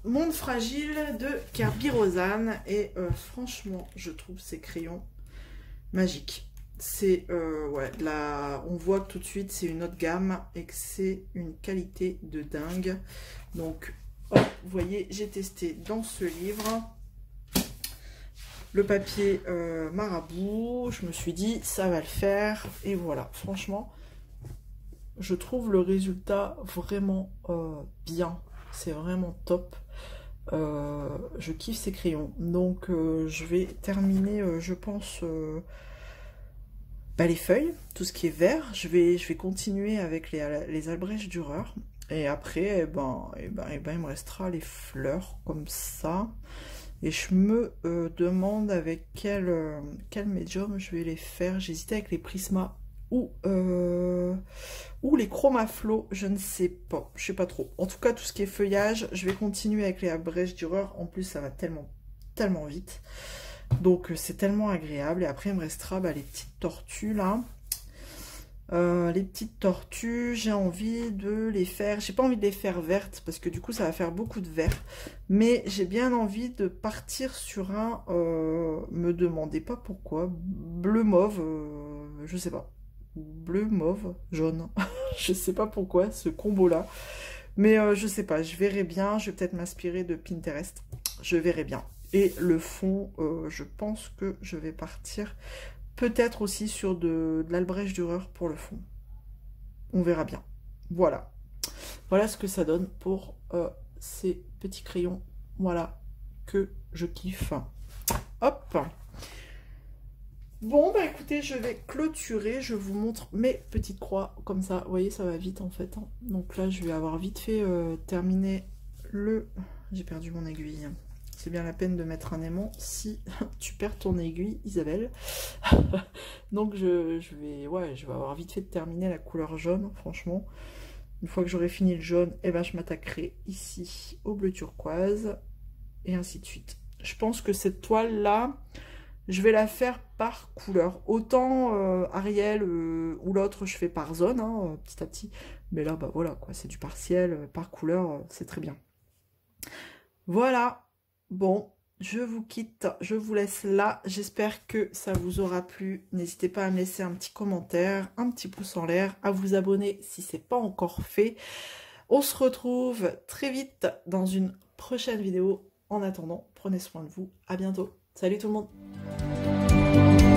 Monde Fragile de Kerby Rosanes, et franchement je trouve ces crayons magiques. C'est ouais, là on voit que tout de suite c'est une autre gamme et que c'est une qualité de dingue. Donc hop, vous voyez, j'ai testé dans ce livre le papier marabout, je me suis dit ça va le faire, et voilà, franchement je trouve le résultat vraiment bien, c'est vraiment top. Je kiffe ces crayons, donc je vais terminer, je pense, bah, les feuilles, tout ce qui est vert. Je vais continuer avec les Albrecht Dürer, et après, il me restera les fleurs comme ça. Et je me demande avec quel médium je vais les faire. J'hésitais avec les Prisma ou les Chromaflow, je ne sais pas, je sais pas trop. En tout cas, tout ce qui est feuillage, je vais continuer avec les Albrecht Dürer. En plus, ça va tellement vite, donc c'est tellement agréable. Et après, il me restera bah, les petites tortues là. Les petites tortues, j'ai envie de les faire, j'ai pas envie de les faire vertes parce que du coup ça va faire beaucoup de vert, mais j'ai bien envie de partir sur un, me demandez pas pourquoi, bleu mauve, je sais pas, bleu mauve jaune, je sais pas pourquoi ce combo là, mais je sais pas, je verrai bien, je vais peut-être m'inspirer de Pinterest, je verrai bien. Et le fond, je pense que je vais partir peut-être aussi sur de l'Albrech Dürer pour le fond. On verra bien. Voilà. Voilà ce que ça donne pour ces petits crayons. Voilà, que je kiffe. Hop. Bon, bah écoutez, je vais clôturer. Je vous montre mes petites croix. Comme ça, vous voyez, ça va vite en fait. Donc là, je vais avoir vite fait terminer le... J'ai perdu mon aiguille. C'est bien la peine de mettre un aimant si tu perds ton aiguille, Isabelle. Donc je vais avoir vite fait de terminer la couleur jaune, franchement. Une fois que j'aurai fini le jaune, eh ben, je m'attaquerai ici au bleu turquoise, et ainsi de suite. Je pense que cette toile-là, je vais la faire par couleur. Autant Ariel ou l'autre, je fais par zone, hein, petit à petit. Mais là, bah voilà, quoi, c'est du partiel, par couleur, c'est très bien. Voilà. Bon, je vous quitte, je vous laisse là. J'espère que ça vous aura plu. N'hésitez pas à me laisser un petit commentaire, un petit pouce en l'air, à vous abonner si ce n'est pas encore fait. On se retrouve très vite dans une prochaine vidéo. En attendant, prenez soin de vous. À bientôt. Salut tout le monde.